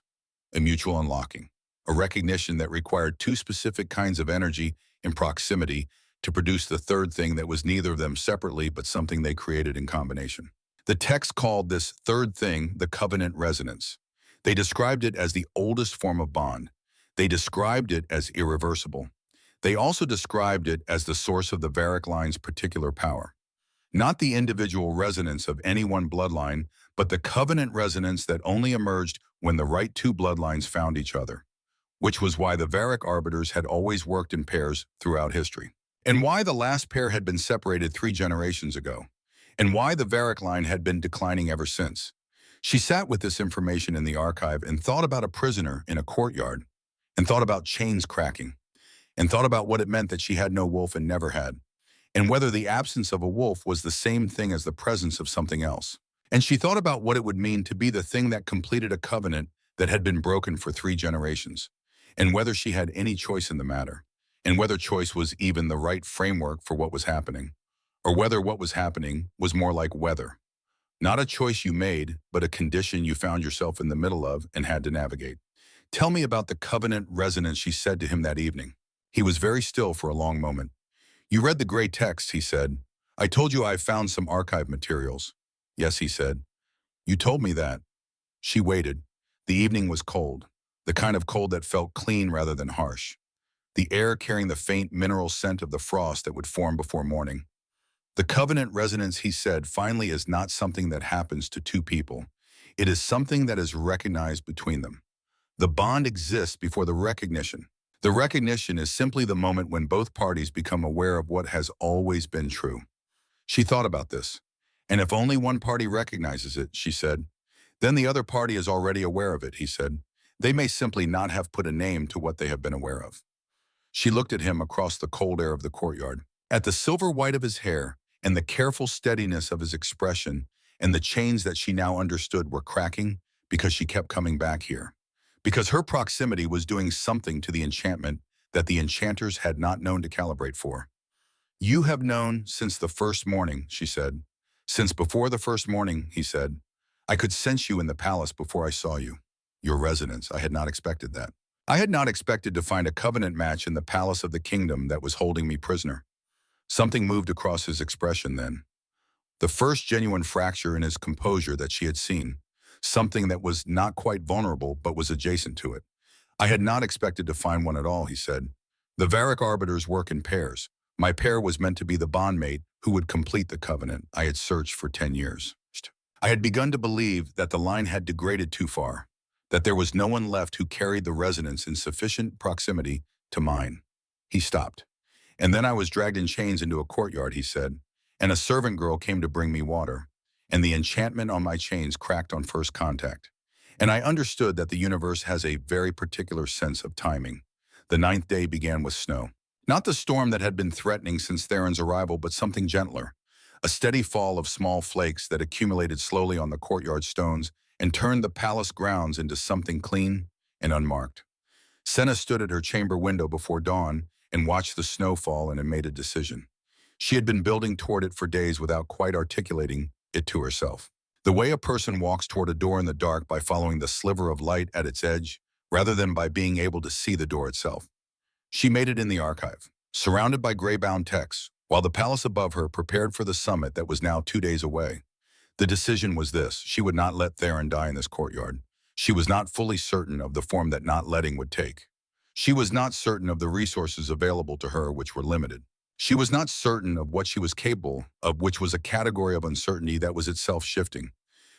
A mutual unlocking. A recognition that required 2 specific kinds of energy in proximity to produce the third thing that was neither of them separately, but something they created in combination. The text called this third thing the covenant resonance. They described it as the oldest form of bond. They described it as irreversible. They also described it as the source of the Varric line's particular power. Not the individual resonance of any one bloodline, but the covenant resonance that only emerged when the right 2 bloodlines found each other, which was why the Varric arbiters had always worked in pairs throughout history, and why the last pair had been separated 3 generations ago, and why the Varric line had been declining ever since. She sat with this information in the archive and thought about a prisoner in a courtyard, and thought about chains cracking, and thought about what it meant that she had no wolf and never had, and whether the absence of a wolf was the same thing as the presence of something else. And she thought about what it would mean to be the thing that completed a covenant that had been broken for 3 generations, and whether she had any choice in the matter, and whether choice was even the right framework for what was happening, or whether what was happening was more like weather. Not a choice you made, but a condition you found yourself in the middle of and had to navigate. Tell me about the covenant resonance, she said to him that evening. He was very still for a long moment. You read the gray text, he said. I told you I found some archive materials. Yes, he said. You told me that. She waited. The evening was cold, the kind of cold that felt clean rather than harsh. The air carrying the faint mineral scent of the frost that would form before morning. The covenant resonance, he said, finally is not something that happens to 2 people. It is something that is recognized between them. The bond exists before the recognition. The recognition is simply the moment when both parties become aware of what has always been true. She thought about this. And if only one party recognizes it, she said, then the other party is already aware of it, he said. They may simply not have put a name to what they have been aware of. She looked at him across the cold air of the courtyard, at the silver white of his hair and the careful steadiness of his expression, and the chains that she now understood were cracking because she kept coming back here. Because her proximity was doing something to the enchantment that the enchanters had not known to calibrate for. You have known since the first morning, she said. Since before the first morning, he said. I could sense you in the palace before I saw you. Your resonance, I had not expected that. I had not expected to find a covenant match in the palace of the kingdom that was holding me prisoner. Something moved across his expression then. The first genuine fracture in his composure that she had seen. Something that was not quite vulnerable, but was adjacent to it. I had not expected to find one at all, he said. The Varric arbiters work in pairs. My pair was meant to be the bondmate who would complete the covenant I had searched for 10 years. I had begun to believe that the line had degraded too far, that there was no one left who carried the resonance in sufficient proximity to mine. He stopped. And then I was dragged in chains into a courtyard, he said. and a servant girl came to bring me water, and the enchantment on my chains cracked on first contact. And I understood that the universe has a very particular sense of timing. The ninth day began with snow. Not the storm that had been threatening since Theron's arrival, but something gentler. A steady fall of small flakes that accumulated slowly on the courtyard stones and turned the palace grounds into something clean and unmarked. Senna stood at her chamber window before dawn and watched the snow fall and made a decision. She had been building toward it for days without quite articulating it to herself. The way a person walks toward a door in the dark by following the sliver of light at its edge, rather than by being able to see the door itself. She made it in the archive, surrounded by gray-bound texts, while the palace above her prepared for the summit that was now 2 days away. The decision was this: she would not let Theron die in this courtyard. She was not fully certain of the form that not letting would take. She was not certain of the resources available to her, which were limited. She was not certain of what she was capable of, which was a category of uncertainty that was itself shifting,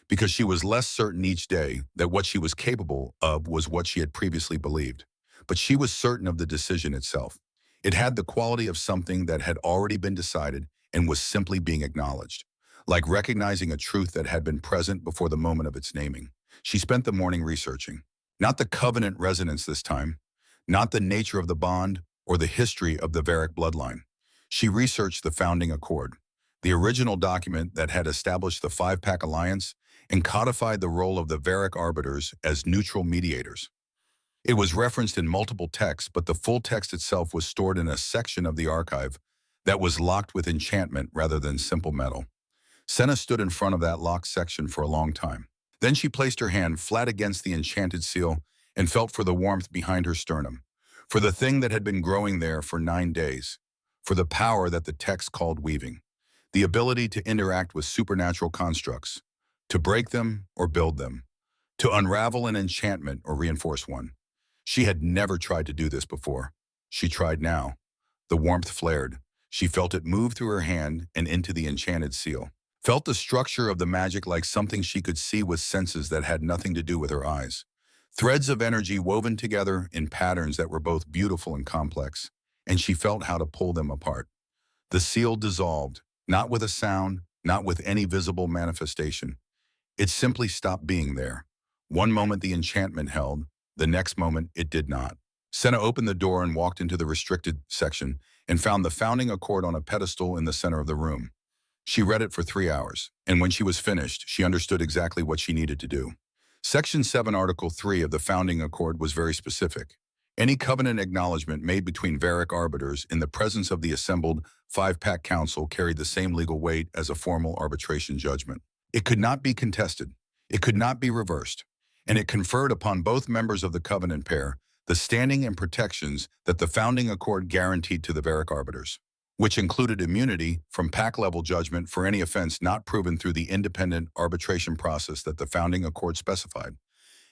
because she was less certain each day that what she was capable of was what she had previously believed. But she was certain of the decision itself. It had the quality of something that had already been decided and was simply being acknowledged, like recognizing a truth that had been present before the moment of its naming. She spent the morning researching, not the covenant resonance this time, not the nature of the bond or the history of the Varric bloodline. She researched the founding accord, the original document that had established the five-pack alliance and codified the role of the Varric arbiters as neutral mediators. It was referenced in multiple texts, but the full text itself was stored in a section of the archive that was locked with enchantment rather than simple metal. Senna stood in front of that locked section for a long time. Then she placed her hand flat against the enchanted seal and felt for the warmth behind her sternum, for the thing that had been growing there for 9 days, for the power that the text called weaving, the ability to interact with supernatural constructs, to break them or build them, to unravel an enchantment or reinforce one. She had never tried to do this before. She tried now. The warmth flared. She felt it move through her hand and into the enchanted seal. Felt the structure of the magic like something she could see with senses that had nothing to do with her eyes. Threads of energy woven together in patterns that were both beautiful and complex, and she felt how to pull them apart. The seal dissolved, not with a sound, not with any visible manifestation. It simply stopped being there. One moment the enchantment held, the next moment it did not. Senna opened the door and walked into the restricted section and found the founding accord on a pedestal in the center of the room. She read it for 3 hours, and when she was finished, she understood exactly what she needed to do. Section 7, Article 3 of the Founding Accord was very specific. Any covenant acknowledgement made between Varric arbiters in the presence of the assembled five-pack council carried the same legal weight as a formal arbitration judgment. It could not be contested. It could not be reversed. And it conferred upon both members of the covenant pair the standing and protections that the Founding Accord guaranteed to the Varric arbiters, which included immunity from pack-level judgment for any offense not proven through the independent arbitration process that the Founding Accord specified,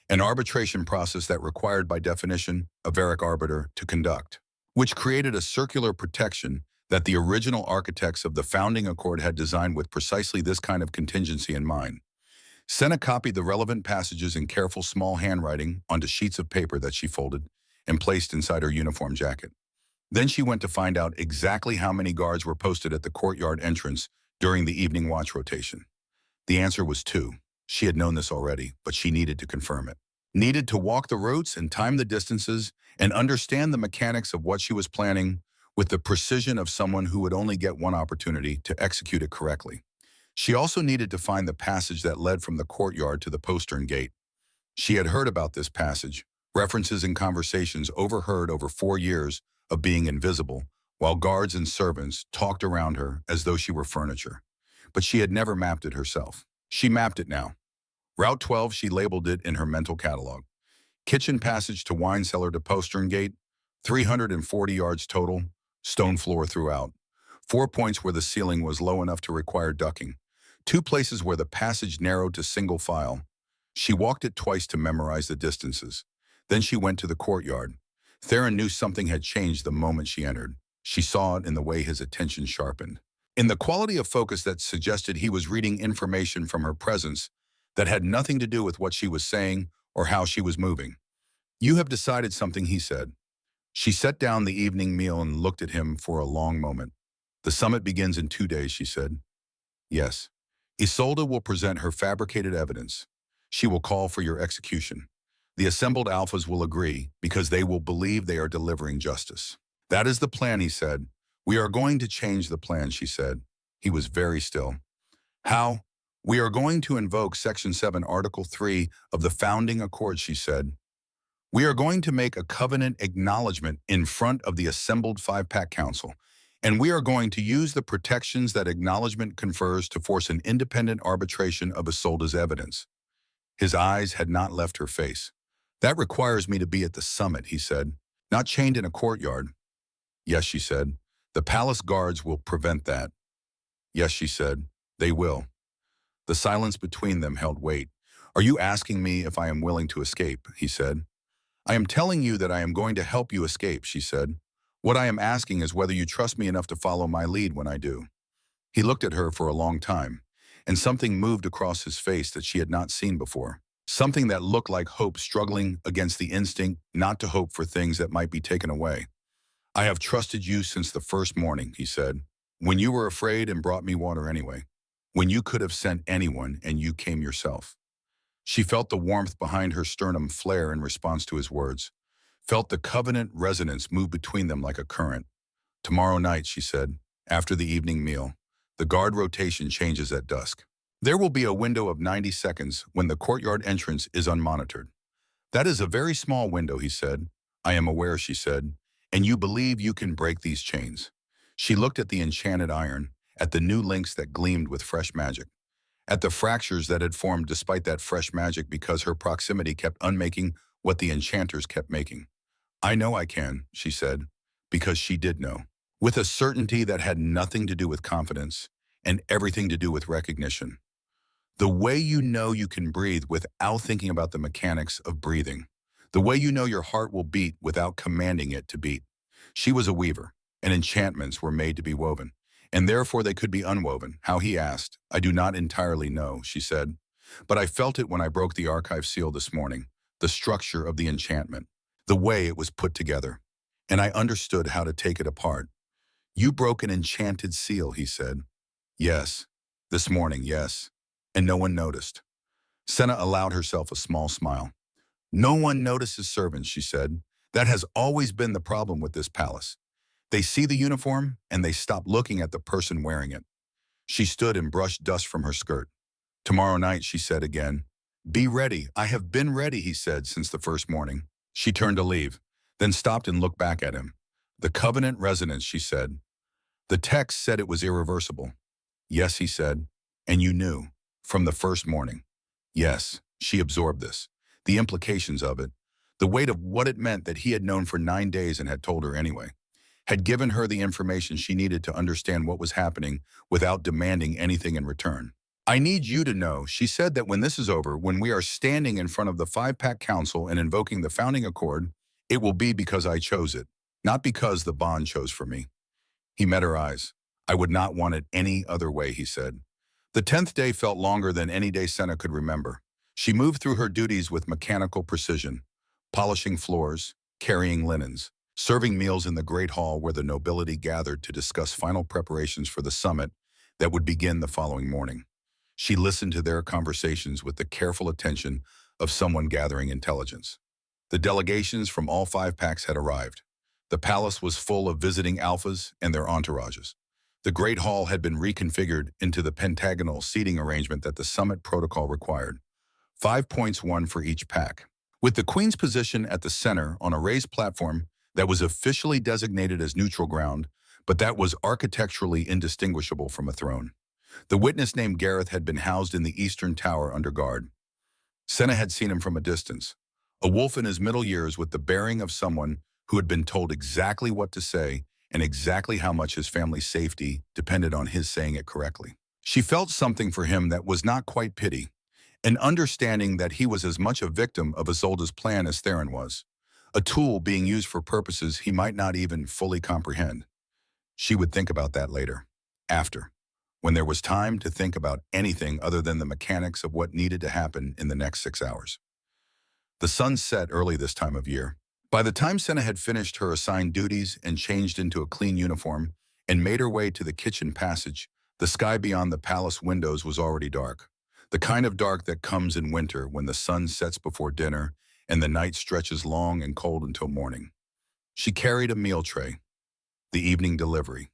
an arbitration process that required by definition a Varric arbiter to conduct, which created a circular protection that the original architects of the Founding Accord had designed with precisely this kind of contingency in mind. Senna copied the relevant passages in careful small handwriting onto sheets of paper that she folded and placed inside her uniform jacket. Then she went to find out exactly how many guards were posted at the courtyard entrance during the evening watch rotation. The answer was 2. She had known this already, but she needed to confirm it. Needed to walk the routes and time the distances and understand the mechanics of what she was planning with the precision of someone who would only get one opportunity to execute it correctly. She also needed to find the passage that led from the courtyard to the postern gate. She had heard about this passage, references in conversations overheard over 4 years of being invisible, while guards and servants talked around her as though she were furniture. But she had never mapped it herself. She mapped it now. Route 12, she labeled it in her mental catalog. Kitchen passage to wine cellar to postern gate, 340 yards total, stone floor throughout. 4 points where the ceiling was low enough to require ducking. 2 places where the passage narrowed to single file. She walked it twice to memorize the distances. Then she went to the courtyard. Theron knew something had changed the moment she entered. She saw it in the way his attention sharpened, in the quality of focus that suggested he was reading information from her presence that had nothing to do with what she was saying or how she was moving. "You have decided something," he said. She set down the evening meal and looked at him for a long moment. The summit begins in 2 days, she said. Yes. Isolde will present her fabricated evidence. She will call for your execution. The assembled alphas will agree because they will believe they are delivering justice. That is the plan, he said. We are going to change the plan, she said. He was very still. How? We are going to invoke Section 7, Article 3 of the Founding Accord, she said. We are going to make a covenant acknowledgement in front of the assembled five-pack council, and we are going to use the protections that acknowledgement confers to force an independent arbitration of Isolde's evidence. His eyes had not left her face. That requires me to be at the summit, he said, not chained in a courtyard. Yes, she said. The palace guards will prevent that. Yes, she said. They will. The silence between them held weight. Are you asking me if I am willing to escape? He said. I am telling you that I am going to help you escape, she said. What I am asking is whether you trust me enough to follow my lead when I do. He looked at her for a long time, and something moved across his face that she had not seen before. Something that looked like hope struggling against the instinct not to hope for things that might be taken away. I have trusted you since the first morning, he said, when you were afraid and brought me water anyway, when you could have sent anyone and you came yourself. She felt the warmth behind her sternum flare in response to his words, felt the covenant resonance move between them like a current. Tomorrow night, she said, after the evening meal, the guard rotation changes at dusk. There will be a window of 90 seconds when the courtyard entrance is unmonitored. That is a very small window, he said. I am aware, she said, and you believe you can break these chains. She looked at the enchanted iron, at the new links that gleamed with fresh magic, at the fractures that had formed despite that fresh magic because her proximity kept unmaking what the enchanters kept making. I know I can, she said, because she did know, with a certainty that had nothing to do with confidence and everything to do with recognition. The way you know you can breathe without thinking about the mechanics of breathing. The way you know your heart will beat without commanding it to beat. She was a weaver, and enchantments were made to be woven, and therefore they could be unwoven. How, he asked. I do not entirely know, she said, but I felt it when I broke the archive seal this morning, the structure of the enchantment, the way it was put together, and I understood how to take it apart. You broke an enchanted seal, he said. Yes, this morning, yes, and no one noticed. Senna allowed herself a small smile. No one notices servants, she said. That has always been the problem with this palace. They see the uniform and they stop looking at the person wearing it. She stood and brushed dust from her skirt. Tomorrow night, she said again. Be ready. I have been ready, he said, since the first morning. She turned to leave, then stopped and looked back at him. The covenant resonance, she said. The text said it was irreversible. Yes, he said, and you knew, from the first morning. Yes, she absorbed this. The implications of it, the weight of what it meant that he had known for 9 days and had told her anyway, had given her the information she needed to understand what was happening without demanding anything in return. I need you to know, she said, that when this is over, when we are standing in front of the five-pack council and invoking the founding accord, it will be because I chose it, not because the bond chose for me. He met her eyes. I would not want it any other way, he said. The 10th day felt longer than any day Senna could remember. She moved through her duties with mechanical precision, polishing floors, carrying linens, serving meals in the great hall where the nobility gathered to discuss final preparations for the summit that would begin the following morning. She listened to their conversations with the careful attention of someone gathering intelligence. The delegations from all five packs had arrived. The palace was full of visiting alphas and their entourages. The great hall had been reconfigured into the pentagonal seating arrangement that the summit protocol required. 5 points, one for each pack. With the Queen's position at the center on a raised platform that was officially designated as neutral ground, but that was architecturally indistinguishable from a throne. The witness named Gareth had been housed in the eastern tower under guard. Senna had seen him from a distance, a wolf in his middle years with the bearing of someone who had been told exactly what to say and exactly how much his family's safety depended on his saying it correctly. She felt something for him that was not quite pity, an understanding that he was as much a victim of Isolde's plan as Theron was, a tool being used for purposes he might not even fully comprehend. She would think about that later, after, when there was time to think about anything other than the mechanics of what needed to happen in the next 6 hours. The sun set early this time of year. By the time Senna had finished her assigned duties and changed into a clean uniform, and made her way to the kitchen passage. The sky beyond the palace windows was already dark, the kind of dark that comes in winter when the sun sets before dinner and the night stretches long and cold until morning. She carried a meal tray, the evening delivery.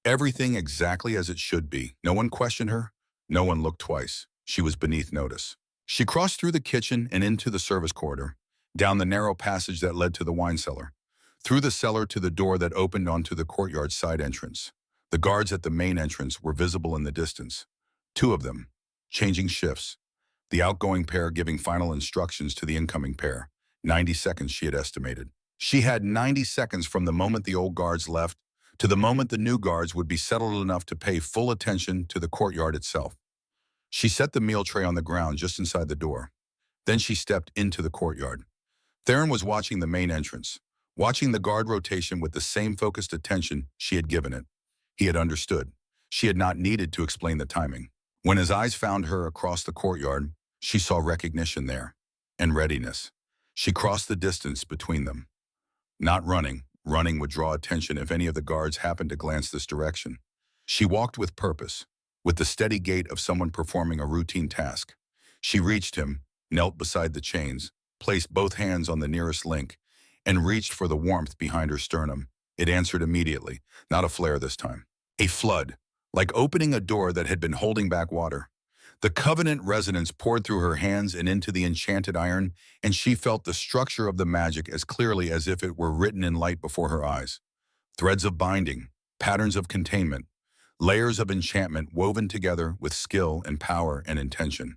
Everything exactly as it should be. No one questioned her. No one looked twice. She was beneath notice. She crossed through the kitchen and into the service corridor, down the narrow passage that led to the wine cellar, through the cellar to the door that opened onto the courtyard side entrance. The guards at the main entrance were visible in the distance. Two of them, changing shifts. The outgoing pair giving final instructions to the incoming pair. 90 seconds, she had estimated. She had 90 seconds from the moment the old guards left to the moment the new guards would be settled enough to pay full attention to the courtyard itself. She set the meal tray on the ground just inside the door. Then she stepped into the courtyard. Theron was watching the main entrance, watching the guard rotation with the same focused attention she had given it. He had understood. She had not needed to explain the timing. When his eyes found her across the courtyard, she saw recognition there, and readiness. She crossed the distance between them. Not running. Running would draw attention if any of the guards happened to glance this direction. She walked with purpose, with the steady gait of someone performing a routine task. She reached him, knelt beside the chains, placed both hands on the nearest link, and reached for the warmth behind her sternum. It answered immediately, not a flare this time. A flood, like opening a door that had been holding back water. The covenant resonance poured through her hands and into the enchanted iron, and she felt the structure of the magic as clearly as if it were written in light before her eyes. Threads of binding, patterns of containment, layers of enchantment woven together with skill and power and intention.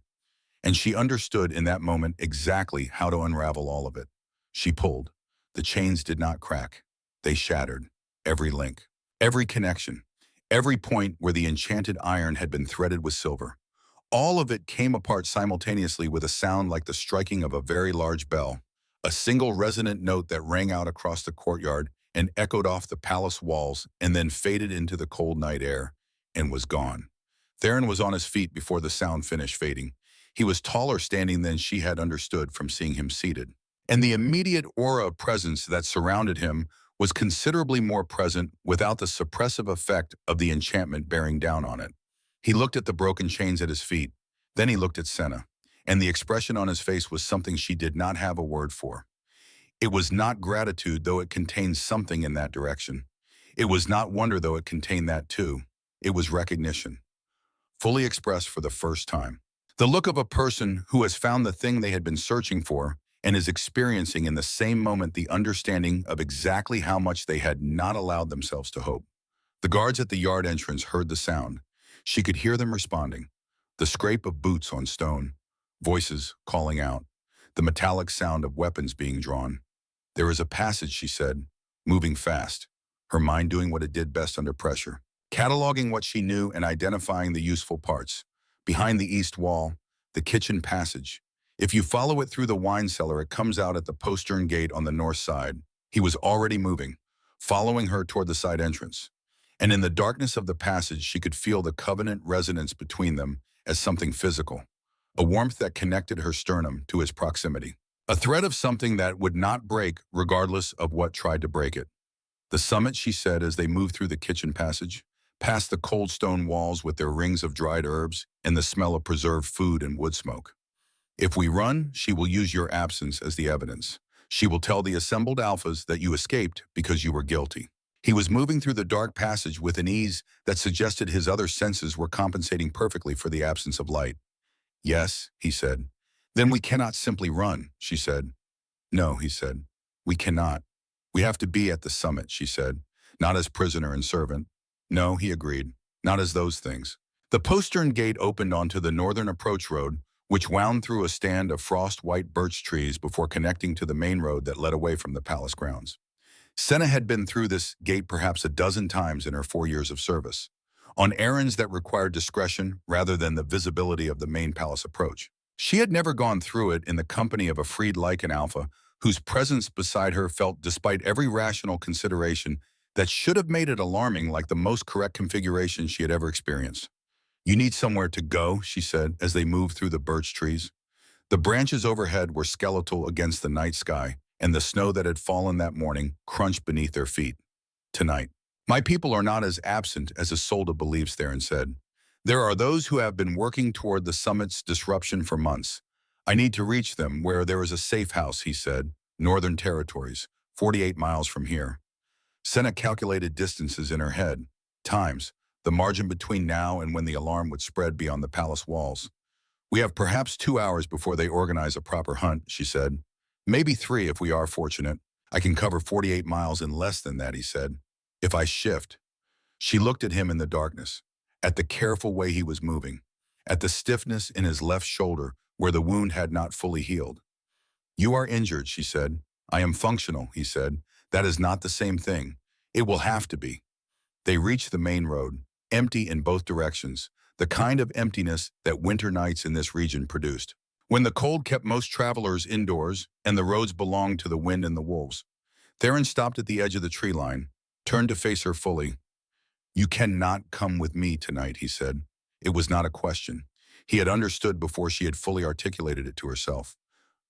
And she understood in that moment exactly how to unravel all of it. She pulled. The chains did not crack. They shattered. Every link, every connection, every point where the enchanted iron had been threaded with silver. All of it came apart simultaneously with a sound like the striking of a very large bell, a single resonant note that rang out across the courtyard and echoed off the palace walls and then faded into the cold night air and was gone. Theron was on his feet before the sound finished fading. He was taller standing than she had understood from seeing him seated. And the immediate aura of presence that surrounded him was considerably more present without the suppressive effect of the enchantment bearing down on it. He looked at the broken chains at his feet. Then he looked at Senna, and the expression on his face was something she did not have a word for. It was not gratitude, though it contained something in that direction. It was not wonder, though it contained that too. It was recognition, fully expressed for the first time. The look of a person who has found the thing they had been searching for and is experiencing in the same moment the understanding of exactly how much they had not allowed themselves to hope. The guards at the yard entrance heard the sound. She could hear them responding. The scrape of boots on stone, voices calling out, the metallic sound of weapons being drawn. There is a passage, she said, moving fast, her mind doing what it did best under pressure, cataloging what she knew and identifying the useful parts. Behind the east wall, the kitchen passage. If you follow it through the wine cellar, it comes out at the postern gate on the north side. He was already moving, following her toward the side entrance. And in the darkness of the passage, she could feel the covenant resonance between them as something physical, a warmth that connected her sternum to his proximity, a thread of something that would not break regardless of what tried to break it. The summit, she said as they moved through the kitchen passage, past the cold stone walls with their rings of dried herbs and the smell of preserved food and wood smoke. If we run, she will use your absence as the evidence. She will tell the assembled alphas that you escaped because you were guilty. He was moving through the dark passage with an ease that suggested his other senses were compensating perfectly for the absence of light. Yes, he said. Then we cannot simply run, she said. No, he said. We cannot. We have to be at the summit, she said. Not as prisoner and servant. No, he agreed. Not as those things. The postern gate opened onto the northern approach road, which wound through a stand of frost-white birch trees before connecting to the main road that led away from the palace grounds. Senna had been through this gate perhaps a dozen times in her 4 years of service, on errands that required discretion rather than the visibility of the main palace approach. She had never gone through it in the company of a freed Lycan alpha, whose presence beside her felt, despite every rational consideration, that should have made it alarming, like the most correct configuration she had ever experienced. You need somewhere to go, she said, as they moved through the birch trees. The branches overhead were skeletal against the night sky, and the snow that had fallen that morning crunched beneath their feet. Tonight. My people are not as absent as Isolde believes, Theron said. There are those who have been working toward the summit's disruption for months. I need to reach them where there is a safe house, he said. Northern Territories, 48 miles from here. Senna calculated distances in her head. Times, the margin between now and when the alarm would spread beyond the palace walls. We have perhaps 2 hours before they organize a proper hunt, she said. Maybe 3 if we are fortunate. I can cover 48 miles in less than that, he said. If I shift. She looked at him in the darkness, at the careful way he was moving, at the stiffness in his left shoulder where the wound had not fully healed. You are injured, she said. I am functional, he said. That is not the same thing. It will have to be. They reached the main road, empty in both directions, the kind of emptiness that winter nights in this region produced. When the cold kept most travelers indoors and the roads belonged to the wind and the wolves, Theron stopped at the edge of the tree line, turned to face her fully. You cannot come with me tonight, he said. It was not a question. He had understood before she had fully articulated it to herself.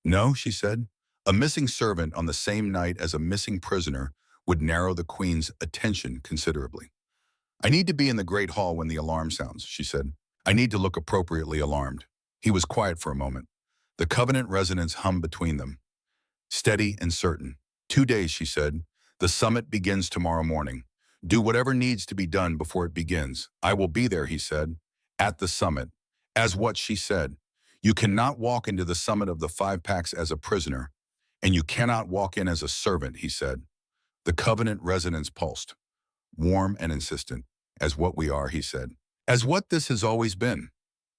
No, she said. A missing servant on the same night as a missing prisoner would narrow the queen's attention considerably. I need to be in the great hall when the alarm sounds, she said. I need to look appropriately alarmed. He was quiet for a moment. The Covenant resonance hummed between them. Steady and certain. 2 days, she said. The summit begins tomorrow morning. Do whatever needs to be done before it begins. I will be there, he said. At the summit. As what she said. You cannot walk into the summit of the 5 packs as a prisoner, and you cannot walk in as a servant, he said. The Covenant resonance pulsed. Warm and insistent. As what we are, he said. As what this has always been.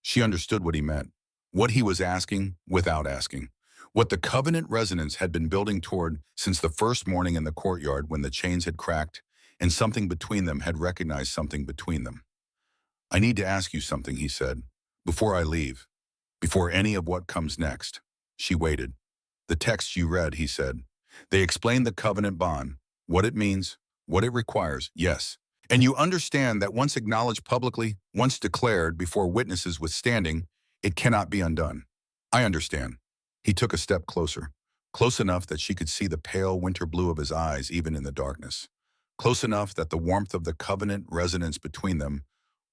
She understood what he meant. What he was asking without asking. What the Covenant resonance had been building toward since the first morning in the courtyard when the chains had cracked and something between them had recognized something between them. I need to ask you something, he said. Before I leave. Before any of what comes next. She waited. The text you read, he said. They explained the Covenant bond. What it means. What it requires. Yes. And you understand that once acknowledged publicly, once declared before witnesses withstanding, it cannot be undone. I understand. He took a step closer, close enough that she could see the pale winter blue of his eyes even in the darkness, close enough that the warmth of the Covenant resonance between them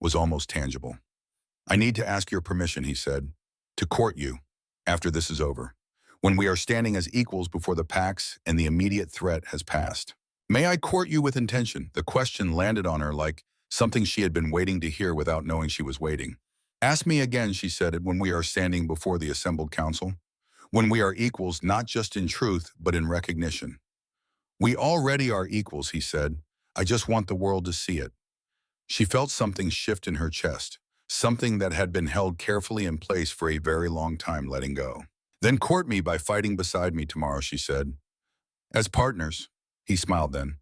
was almost tangible. I need to ask your permission, he said, to court you after this is over, when we are standing as equals before the packs and the immediate threat has passed. May I court you with intention? The question landed on her like something she had been waiting to hear without knowing she was waiting. Ask me again, she said, when we are standing before the assembled council. When we are equals not just in truth, but in recognition. We already are equals, he said. I just want the world to see it. She felt something shift in her chest, something that had been held carefully in place for a very long time letting go. Then court me by fighting beside me tomorrow, she said. As partners, he smiled then.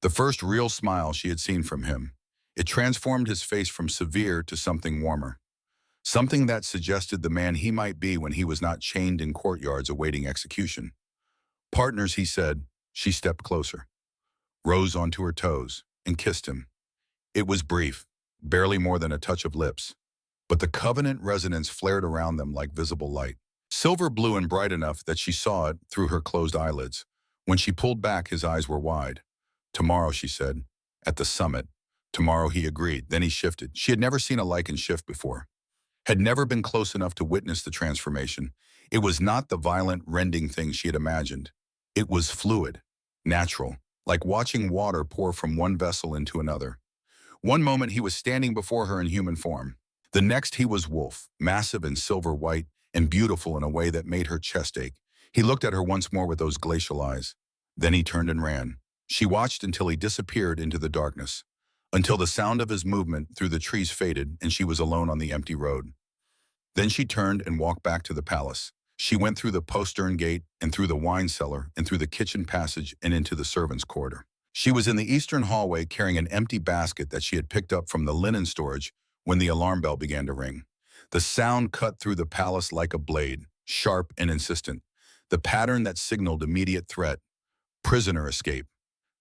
The first real smile she had seen from him. It transformed his face from severe to something warmer. Something that suggested the man he might be when he was not chained in courtyards awaiting execution. Partners, he said. She stepped closer, rose onto her toes, and kissed him. It was brief, barely more than a touch of lips, but the Covenant resonance flared around them like visible light, silver blue and bright enough that she saw it through her closed eyelids. When she pulled back, his eyes were wide. Tomorrow, she said, at the summit. Tomorrow, he agreed. Then he shifted. She had never seen a lichen shift before. Had never been close enough to witness the transformation. It was not the violent, rending thing she had imagined. It was fluid, natural, like watching water pour from one vessel into another. One moment he was standing before her in human form. The next he was wolf, massive and silver white, and beautiful in a way that made her chest ache. He looked at her once more with those glacial eyes. Then he turned and ran. She watched until he disappeared into the darkness, until the sound of his movement through the trees faded and she was alone on the empty road. Then she turned and walked back to the palace. She went through the postern gate and through the wine cellar and through the kitchen passage and into the servants' corridor. She was in the eastern hallway carrying an empty basket that she had picked up from the linen storage when the alarm bell began to ring. The sound cut through the palace like a blade, sharp and insistent. The pattern that signaled immediate threat. Prisoner escape.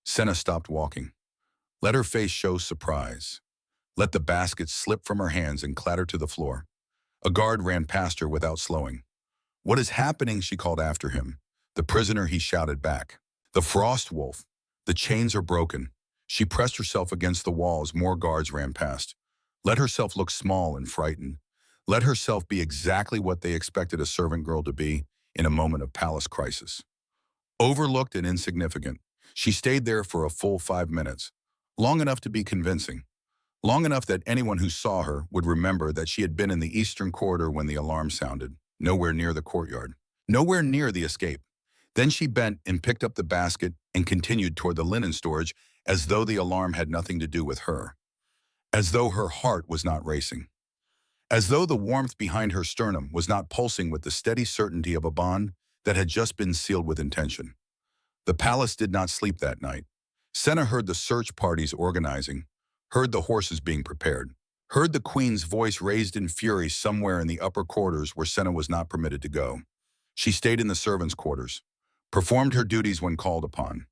Senna stopped walking. Let her face show surprise. Let the basket slip from her hands and clatter to the floor. A guard ran past her without slowing. What is happening? She called after him. The prisoner, he shouted back. The frost wolf. The chains are broken. She pressed herself against the wall as more guards ran past. Let herself look small and frightened. Let herself be exactly what they expected a servant girl to be in a moment of palace crisis. Overlooked and insignificant, she stayed there for a full 5 minutes, long enough to be convincing, long enough that anyone who saw her would remember that she had been in the eastern corridor when the alarm sounded, nowhere near the courtyard, nowhere near the escape. Then she bent and picked up the basket and continued toward the linen storage as though the alarm had nothing to do with her, as though her heart was not racing, as though the warmth behind her sternum was not pulsing with the steady certainty of a bond that had just been sealed with intention. The palace did not sleep that night. Senna heard the search parties organizing, heard the horses being prepared, heard the queen's voice raised in fury somewhere in the upper quarters where Senna was not permitted to go. She stayed in the servants' quarters, performed her duties when called upon,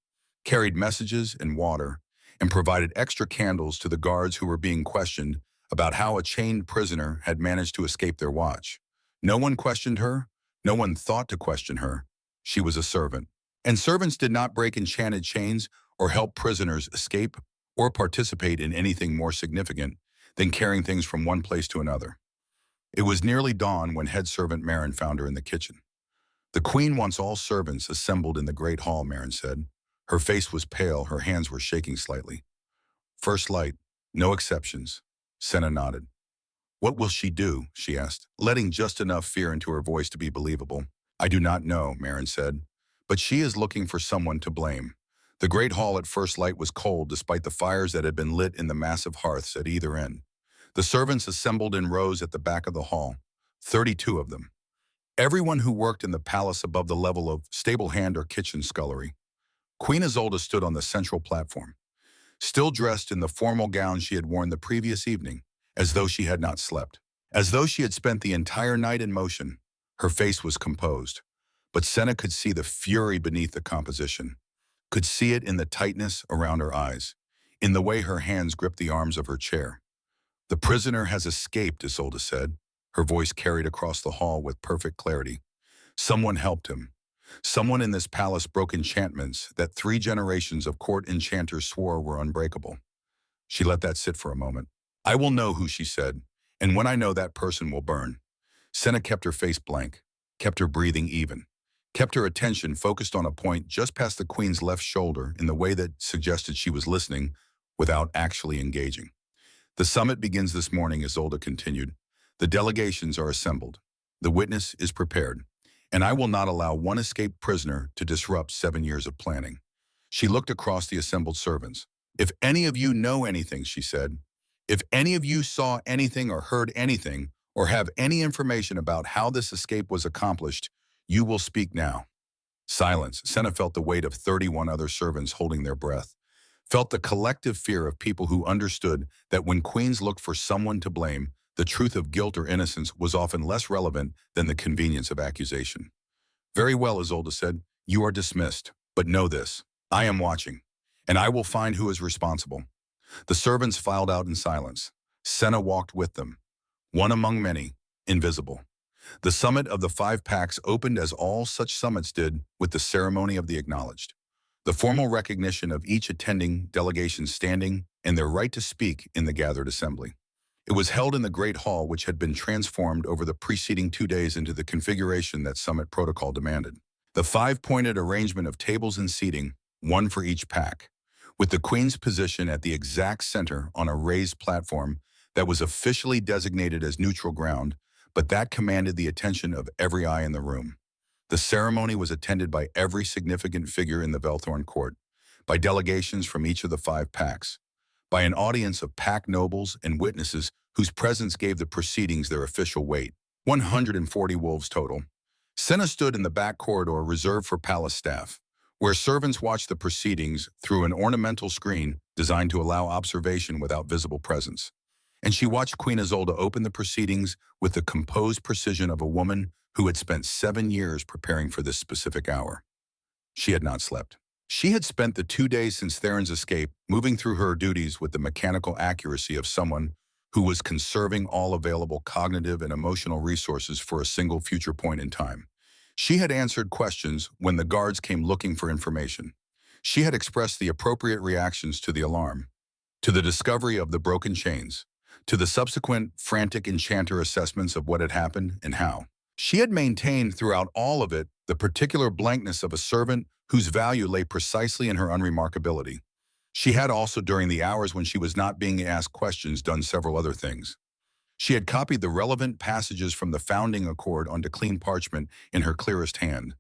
carried messages and water, and provided extra candles to the guards who were being questioned about how a chained prisoner had managed to escape their watch. No one questioned her. No one thought to question her. She was a servant. And servants did not break enchanted chains or help prisoners escape or participate in anything more significant than carrying things from one place to another. It was nearly dawn when head servant Marin found her in the kitchen. The queen wants all servants assembled in the great hall, Marin said. Her face was pale, her hands were shaking slightly. First light, no exceptions. Senna nodded. What will she do? She asked, letting just enough fear into her voice to be believable. I do not know, Marin said, but she is looking for someone to blame. The great hall at first light was cold despite the fires that had been lit in the massive hearths at either end. The servants assembled in rows at the back of the hall, 32 of them. Everyone who worked in the palace above the level of stable hand or kitchen scullery. Queen Isolde stood on the central platform, still dressed in the formal gown she had worn the previous evening, as though she had not slept, as though she had spent the entire night in motion. Her face was composed, but Senna could see the fury beneath the composition, could see it in the tightness around her eyes, in the way her hands gripped the arms of her chair. The prisoner has escaped, Isolde said, her voice carried across the hall with perfect clarity. Someone helped him. Someone in this palace broke enchantments that 3 generations of court enchanters swore were unbreakable. She let that sit for a moment. I will know who, she said, and when I know, that person will burn. Senna kept her face blank, kept her breathing even, kept her attention focused on a point just past the queen's left shoulder in the way that suggested she was listening without actually engaging. The summit begins this morning, Isolde continued. The delegations are assembled. The witness is prepared. And I will not allow one escaped prisoner to disrupt 7 years of planning. She looked across the assembled servants. If any of you know anything, she said, if any of you saw anything or heard anything or have any information about how this escape was accomplished, you will speak now. Silence. Senna felt the weight of 31 other servants holding their breath, felt the collective fear of people who understood that when queens looked for someone to blame, the truth of guilt or innocence was often less relevant than the convenience of accusation. Very well, Isolde said, you are dismissed, but know this, I am watching, and I will find who is responsible. The servants filed out in silence. Senna walked with them, one among many, invisible. The summit of the 5 packs opened as all such summits did with the ceremony of the acknowledged. The formal recognition of each attending delegation standing and their right to speak in the gathered assembly. It was held in the great hall, which had been transformed over the preceding 2 days into the configuration that summit protocol demanded. The 5-pointed arrangement of tables and seating, one for each pack, with the queen's position at the exact center on a raised platform that was officially designated as neutral ground, but that commanded the attention of every eye in the room. The ceremony was attended by every significant figure in the Velthorn court, by delegations from each of the 5 packs, by an audience of pack nobles and witnesses whose presence gave the proceedings their official weight, 140 wolves total. Senna stood in the back corridor reserved for palace staff, where servants watched the proceedings through an ornamental screen designed to allow observation without visible presence. And she watched Queen Isolde open the proceedings with the composed precision of a woman who had spent 7 years preparing for this specific hour. She had not slept. She had spent the 2 days since Theron's escape moving through her duties with the mechanical accuracy of someone who was conserving all available cognitive and emotional resources for a single future point in time. She had answered questions when the guards came looking for information. She had expressed the appropriate reactions to the alarm, to the discovery of the broken chains, to the subsequent frantic enchanter assessments of what had happened and how. She had maintained throughout all of it the particular blankness of a servant whose value lay precisely in her unremarkability. She had also, during the hours when she was not being asked questions, done several other things. She had copied the relevant passages from the founding accord onto clean parchment in her clearest hand.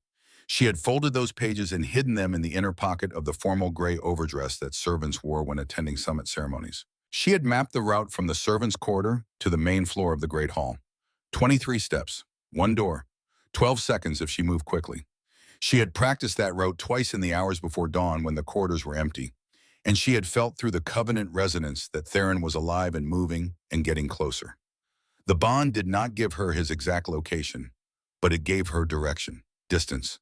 She had folded those pages and hidden them in the inner pocket of the formal gray overdress that servants wore when attending summit ceremonies. She had mapped the route from the servants' corridor to the main floor of the Great Hall. 23 steps, one door, 12 seconds if she moved quickly. She had practiced that route twice in the hours before dawn when the corridors were empty, and she had felt through the covenant resonance that Theron was alive and moving and getting closer. The bond did not give her his exact location, but it gave her direction, distance,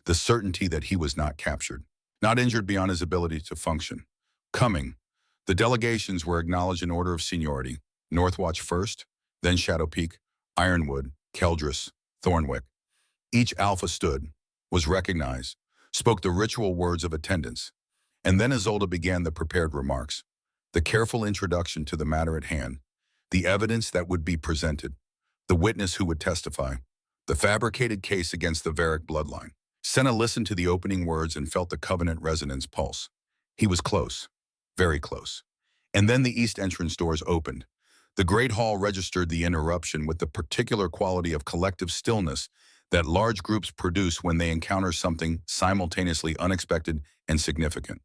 the certainty that he was not captured, not injured beyond his ability to function. Coming, the delegations were acknowledged in order of seniority: Northwatch first, then Shadow Peak, Ironwood, Keldris, Thornwick. Each alpha stood, was recognized, spoke the ritual words of attendance, and then Isolde began the prepared remarks, the careful introduction to the matter at hand, the evidence that would be presented, the witness who would testify, the fabricated case against the Varric bloodline. Senna listened to the opening words and felt the covenant resonance pulse. He was close, very close. And then the east entrance doors opened. The Great Hall registered the interruption with the particular quality of collective stillness that large groups produce when they encounter something simultaneously unexpected and significant.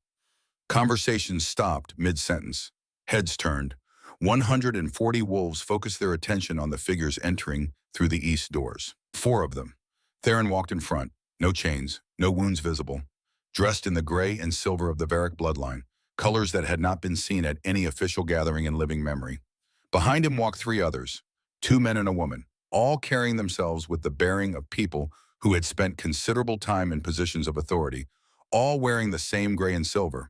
Conversations stopped mid-sentence. Heads turned. 140 wolves focused their attention on the figures entering through the east doors. 4 of them. Theron walked in front, no chains, no wounds visible, dressed in the gray and silver of the Varric bloodline, colors that had not been seen at any official gathering in living memory. Behind him walked 3 others, 2 men and a woman, all carrying themselves with the bearing of people who had spent considerable time in positions of authority, all wearing the same gray and silver.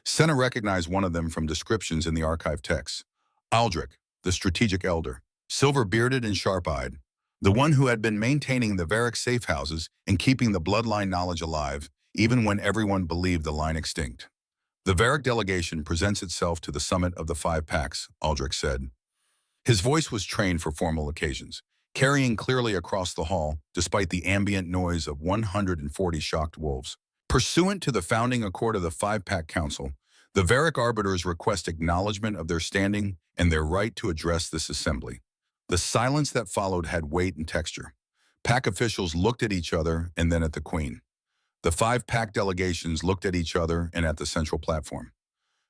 Senna recognized one of them from descriptions in the archive texts. Aldrich, the strategic elder, silver-bearded and sharp-eyed, the one who had been maintaining the Varric safe houses and keeping the bloodline knowledge alive, even when everyone believed the line extinct. The Varric delegation presents itself to the summit of the 5 packs, Aldrich said. His voice was trained for formal occasions, carrying clearly across the hall, despite the ambient noise of 140 shocked wolves. Pursuant to the founding accord of the 5-pack council, the Varric arbiters request acknowledgement of their standing and their right to address this assembly. The silence that followed had weight and texture. Pack officials looked at each other and then at the Queen. The 5-pack delegations looked at each other and at the central platform.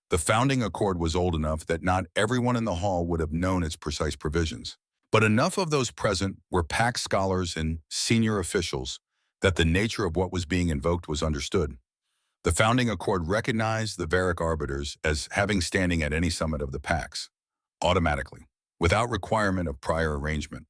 The founding accord was old enough that not everyone in the hall would have known its precise provisions, but enough of those present were pack scholars and senior officials that the nature of what was being invoked was understood. The founding accord recognized the Varric arbiters as having standing at any summit of the packs, automatically, without requirement of prior arrangement.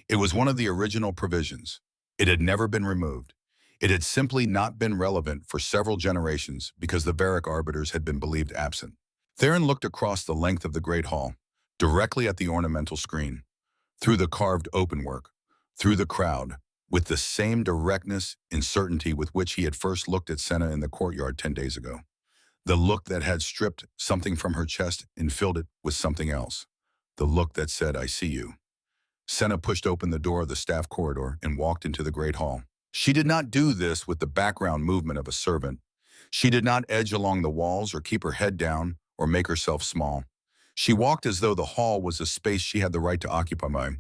It was one of the original provisions. It had never been removed. It had simply not been relevant for several generations because the Varric arbiters had been believed absent. Theron looked across the length of the Great Hall, directly at the ornamental screen, through the carved openwork, through the crowd, with the same directness and certainty with which he had first looked at Senna in the courtyard 10 days ago. The look that had stripped something from her chest and filled it with something else. The look that said, "I see you." Senna pushed open the door of the staff corridor and walked into the Great Hall. She did not do this with the background movement of a servant. She did not edge along the walls or keep her head down or make herself small. She walked as though the hall was a space she had the right to occupy,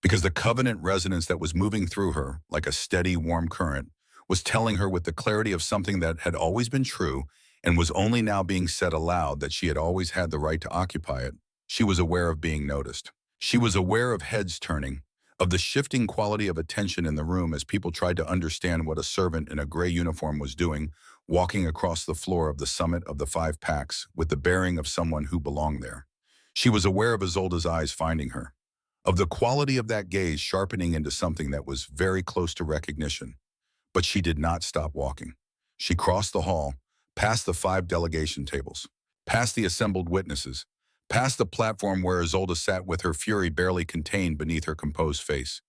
because the covenant resonance that was moving through her, like a steady, warm current, was telling her with the clarity of something that had always been true and was only now being said aloud that she had always had the right to occupy it. She was aware of being noticed. She was aware of heads turning, of the shifting quality of attention in the room as people tried to understand what a servant in a gray uniform was doing, walking across the floor of the summit of the 5 packs with the bearing of someone who belonged there. She was aware of Isolde's eyes finding her, of the quality of that gaze sharpening into something that was very close to recognition. But she did not stop walking. She crossed the hall, past the 5 delegation tables, past the assembled witnesses, past the platform where Isolde sat with her fury barely contained beneath her composed face.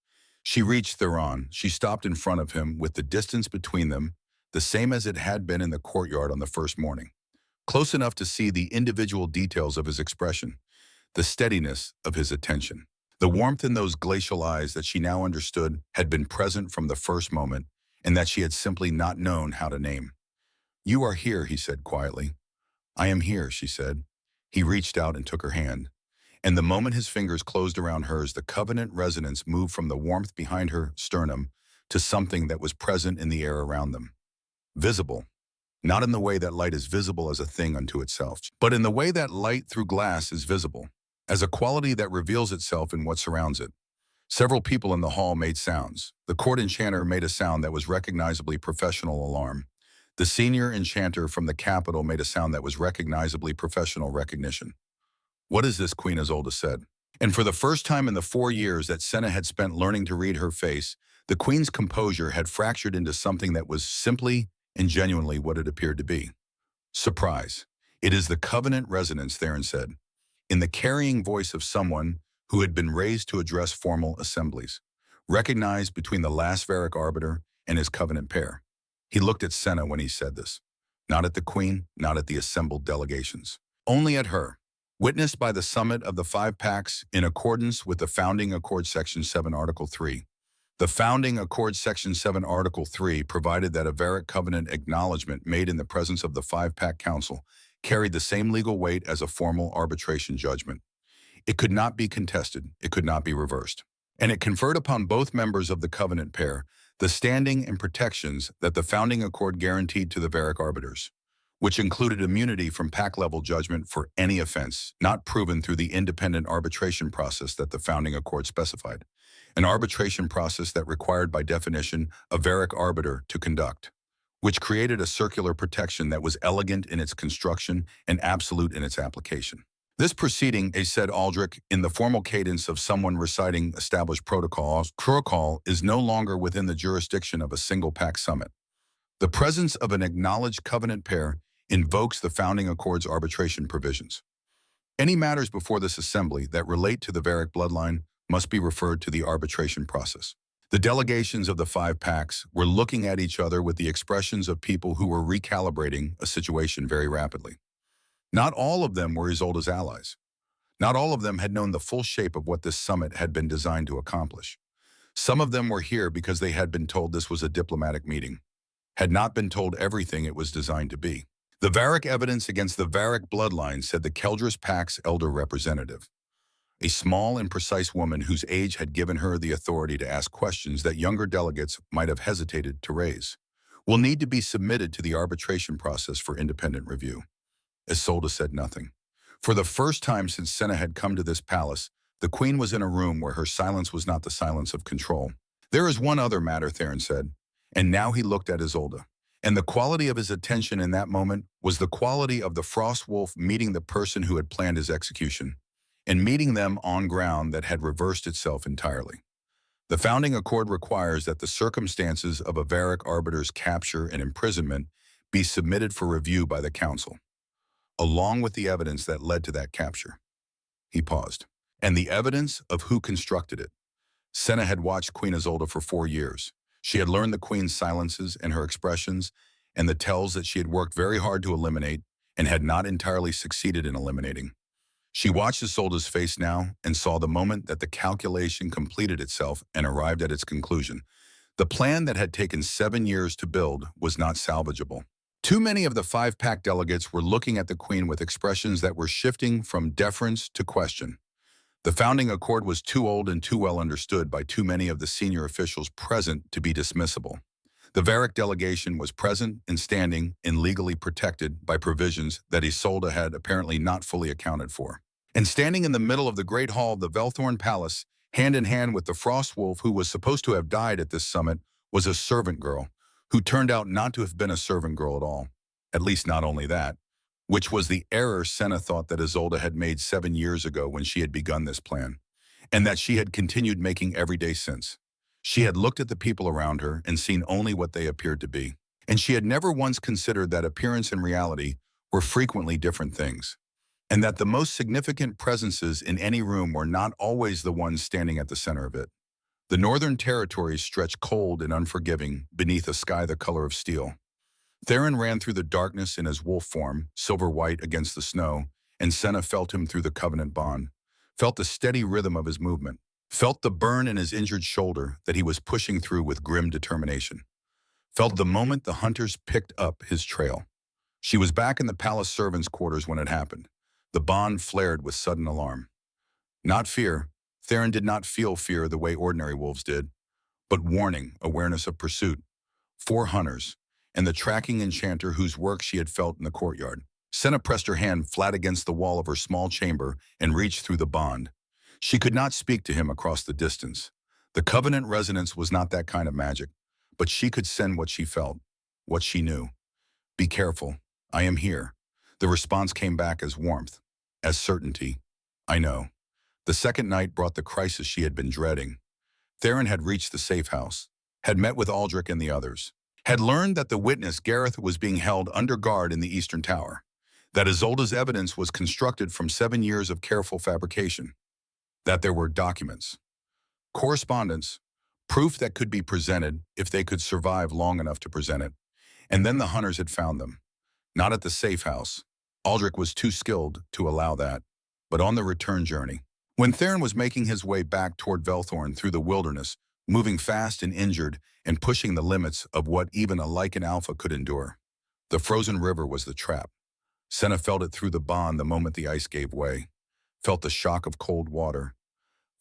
She reached Theron. She stopped in front of him with the distance between them, the same as it had been in the courtyard on the first morning, close enough to see the individual details of his expression, the steadiness of his attention. The warmth in those glacial eyes that she now understood had been present from the first moment and that she had simply not known how to name. "You are here," he said quietly. "I am here," she said. He reached out and took her hand. And the moment his fingers closed around hers, the covenant resonance moved from the warmth behind her sternum to something that was present in the air around them. Visible. Not in the way that light is visible as a thing unto itself, but in the way that light through glass is visible, as a quality that reveals itself in what surrounds it. Several people in the hall made sounds. The court enchanter made a sound that was recognizably professional alarm. The senior enchanter from the capital made a sound that was recognizably professional recognition. "What is this?" Queen Isolde said. And for the first time in the 4 years that Senna had spent learning to read her face, the queen's composure had fractured into something that was simply and genuinely what it appeared to be. Surprise. "It is the covenant resonance," Theron said, in the carrying voice of someone who had been raised to address formal assemblies, recognized between the last Varric arbiter and his covenant pair. He looked at Senna when he said this, not at the queen, not at the assembled delegations, only at her. Witnessed by the summit of the 5 Pacts in accordance with the Founding Accord Section 7 Article 3. The Founding Accord Section 7 Article 3 provided that a Varric covenant acknowledgement made in the presence of the 5 Pact Council carried the same legal weight as a formal arbitration judgment. It could not be contested, it could not be reversed. And it conferred upon both members of the covenant pair the standing and protections that the Founding Accord guaranteed to the Varric arbiters, which included immunity from pact-level judgment for any offense not proven through the independent arbitration process that the Founding Accord specified, an arbitration process that required by definition a Varric arbiter to conduct, which created a circular protection that was elegant in its construction and absolute in its application. This proceeding, said Aldrich, in the formal cadence of someone reciting established protocols, is no longer within the jurisdiction of a single pact summit. The presence of an acknowledged covenant pair invokes the Founding Accord's arbitration provisions. Any matters before this assembly that relate to the Varric bloodline must be referred to the arbitration process. The delegations of the 5 Pacts were looking at each other with the expressions of people who were recalibrating a situation very rapidly. Not all of them were Isolde's allies. Not all of them had known the full shape of what this summit had been designed to accomplish. Some of them were here because they had been told this was a diplomatic meeting, had not been told everything it was designed to be. The Varric evidence against the Varric bloodline, said the Keldris Pact's elder representative, a small and precise woman whose age had given her the authority to ask questions that younger delegates might have hesitated to raise, will need to be submitted to the arbitration process for independent review. Isolde said nothing. For the first time since Senna had come to this palace, the queen was in a room where her silence was not the silence of control. "There is one other matter," Theron said, and now he looked at Isolde. And the quality of his attention in that moment was the quality of the frost wolf meeting the person who had planned his execution, and meeting them on ground that had reversed itself entirely. The Founding Accord requires that the circumstances of a Varric arbiter's capture and imprisonment be submitted for review by the council, along with the evidence that led to that capture. He paused. And the evidence of who constructed it. Senna had watched Queen Isolde for 4 years. She had learned the queen's silences and her expressions and the tells that she had worked very hard to eliminate and had not entirely succeeded in eliminating. She watched Isolde's face now and saw the moment that the calculation completed itself and arrived at its conclusion. The plan that had taken 7 years to build was not salvageable. Too many of the 5 Pact delegates were looking at the queen with expressions that were shifting from deference to question. The Founding Accord was too old and too well understood by too many of the senior officials present to be dismissible. The Varric delegation was present and standing and legally protected by provisions that Isolde had apparently not fully accounted for. And standing in the middle of the great hall of the Velthorn Palace, hand in hand with the Frost Wolf who was supposed to have died at this summit, was a servant girl, who turned out not to have been a servant girl at all. At least not only that, which was the error Senna thought that Isolde had made 7 years ago when she had begun this plan, and that she had continued making every day since. She had looked at the people around her and seen only what they appeared to be, and she had never once considered that appearance and reality were frequently different things, and that the most significant presences in any room were not always the ones standing at the center of it. The northern territories stretched cold and unforgiving beneath a sky the color of steel. Theron ran through the darkness in his wolf form, silver-white against the snow, and Senna felt him through the covenant bond, felt the steady rhythm of his movement, felt the burn in his injured shoulder that he was pushing through with grim determination, felt the moment the hunters picked up his trail. She was back in the palace servants' quarters when it happened. The bond flared with sudden alarm. Not fear. Theron did not feel fear the way ordinary wolves did, but warning, awareness of pursuit. 4 hunters, and the tracking enchanter whose work she had felt in the courtyard. Senna pressed her hand flat against the wall of her small chamber and reached through the bond. She could not speak to him across the distance. The covenant resonance was not that kind of magic, but she could send what she felt, what she knew. Be careful. I am here. The response came back as warmth, as certainty. I know. The second night brought the crisis she had been dreading. Theron had reached the safe house, had met with Aldrich and the others, had learned that the witness, Gareth, was being held under guard in the Eastern Tower, that Isolde's evidence was constructed from 7 years of careful fabrication, that there were documents, correspondence, proof that could be presented if they could survive long enough to present it. And then the hunters had found them. Not at the safe house. Aldrich was too skilled to allow that, but on the return journey. When Theron was making his way back toward Velthorn through the wilderness, moving fast and injured and pushing the limits of what even a Lycan Alpha could endure, the frozen river was the trap. Senna felt it through the bond the moment the ice gave way, felt the shock of cold water,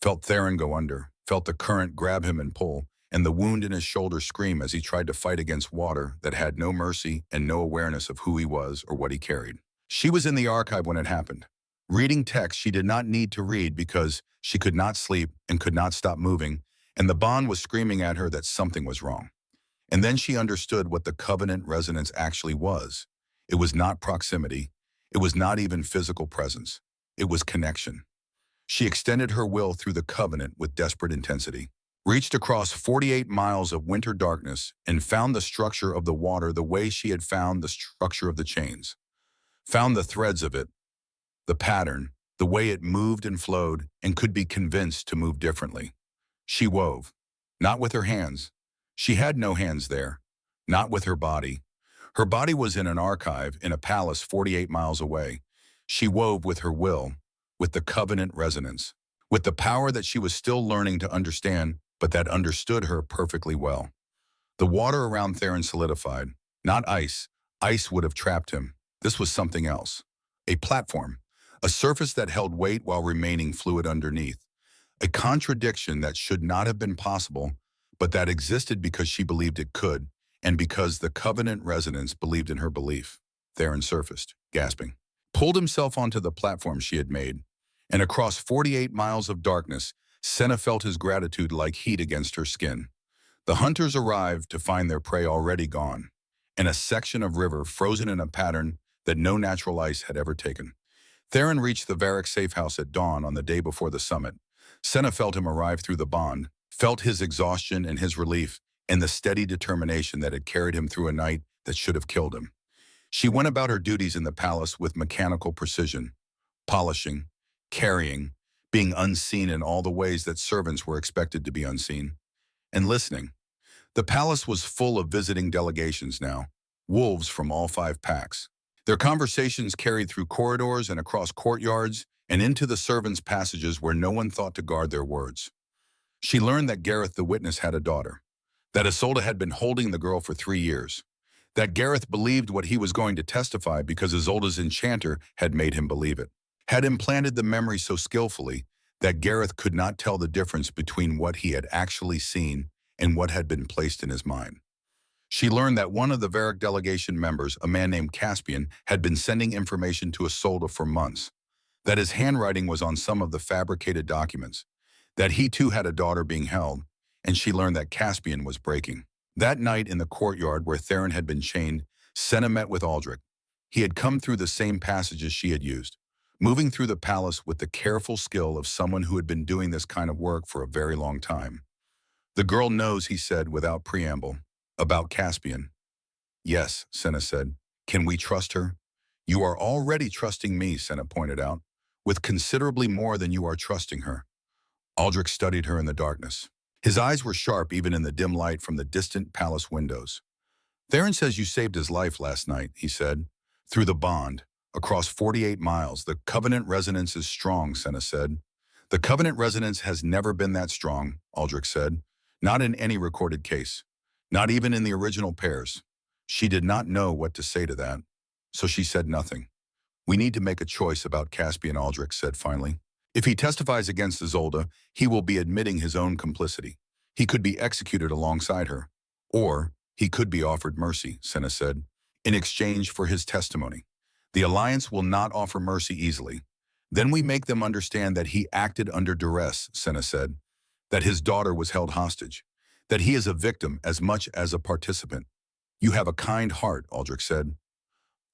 felt Theron go under, felt the current grab him and pull, and the wound in his shoulder scream as he tried to fight against water that had no mercy and no awareness of who he was or what he carried. She was in the archive when it happened, reading text she did not need to read because she could not sleep and could not stop moving, and the bond was screaming at her that something was wrong. And then she understood what the covenant resonance actually was. It was not proximity. It was not even physical presence. It was connection. She extended her will through the covenant with desperate intensity, reached across 48 miles of winter darkness, and found the structure of the water the way she had found the structure of the chains, found the threads of it, the pattern, the way it moved and flowed, and could be convinced to move differently. She wove, not with her hands. She had no hands there, not with her body. Her body was in an archive in a palace 48 miles away. She wove with her will, with the covenant resonance, with the power that she was still learning to understand, but that understood her perfectly well. The water around Theron solidified, not ice. Ice would have trapped him. This was something else. A platform, a surface that held weight while remaining fluid underneath. A contradiction that should not have been possible, but that existed because she believed it could, and because the covenant resonance believed in her belief. Theron surfaced, gasping, pulled himself onto the platform she had made, and across 48 miles of darkness, Senna felt his gratitude like heat against her skin. The hunters arrived to find their prey already gone, and a section of river frozen in a pattern that no natural ice had ever taken. Theron reached the Varric safe house at dawn on the day before the summit. Senna felt him arrive through the bond, felt his exhaustion and his relief, and the steady determination that had carried him through a night that should have killed him. She went about her duties in the palace with mechanical precision, polishing, carrying, being unseen in all the ways that servants were expected to be unseen, and listening. The palace was full of visiting delegations now, wolves from all 5 packs. Their conversations carried through corridors and across courtyards and into the servants' passages where no one thought to guard their words. She learned that Gareth the witness had a daughter, that Isolde had been holding the girl for 3 years, that Gareth believed what he was going to testify because Isolde's enchanter had made him believe it, had implanted the memory so skillfully that Gareth could not tell the difference between what he had actually seen and what had been placed in his mind. She learned that one of the Varric delegation members, a man named Caspian, had been sending information to Isolde for months, that his handwriting was on some of the fabricated documents, that he too had a daughter being held, and she learned that Caspian was breaking. That night in the courtyard where Theron had been chained, Senna met with Aldrich. He had come through the same passages she had used, moving through the palace with the careful skill of someone who had been doing this kind of work for a very long time. The girl knows, he said without preamble, about Caspian. Yes, Senna said. Can we trust her? You are already trusting me, Senna pointed out, with considerably more than you are trusting her. Aldrich studied her in the darkness. His eyes were sharp even in the dim light from the distant palace windows. Theron says you saved his life last night, he said. Through the bond, across 48 miles, the Covenant resonance is strong, Senna said. The Covenant resonance has never been that strong, Aldrich said. Not in any recorded case. Not even in the original pairs. She did not know what to say to that, so she said nothing. We need to make a choice about Caspian, Aldrich said finally. If he testifies against Isolde, he will be admitting his own complicity. He could be executed alongside her. Or he could be offered mercy, Senna said, in exchange for his testimony. The Alliance will not offer mercy easily. Then we make them understand that he acted under duress, Senna said, that his daughter was held hostage, that he is a victim as much as a participant. You have a kind heart, Aldrich said.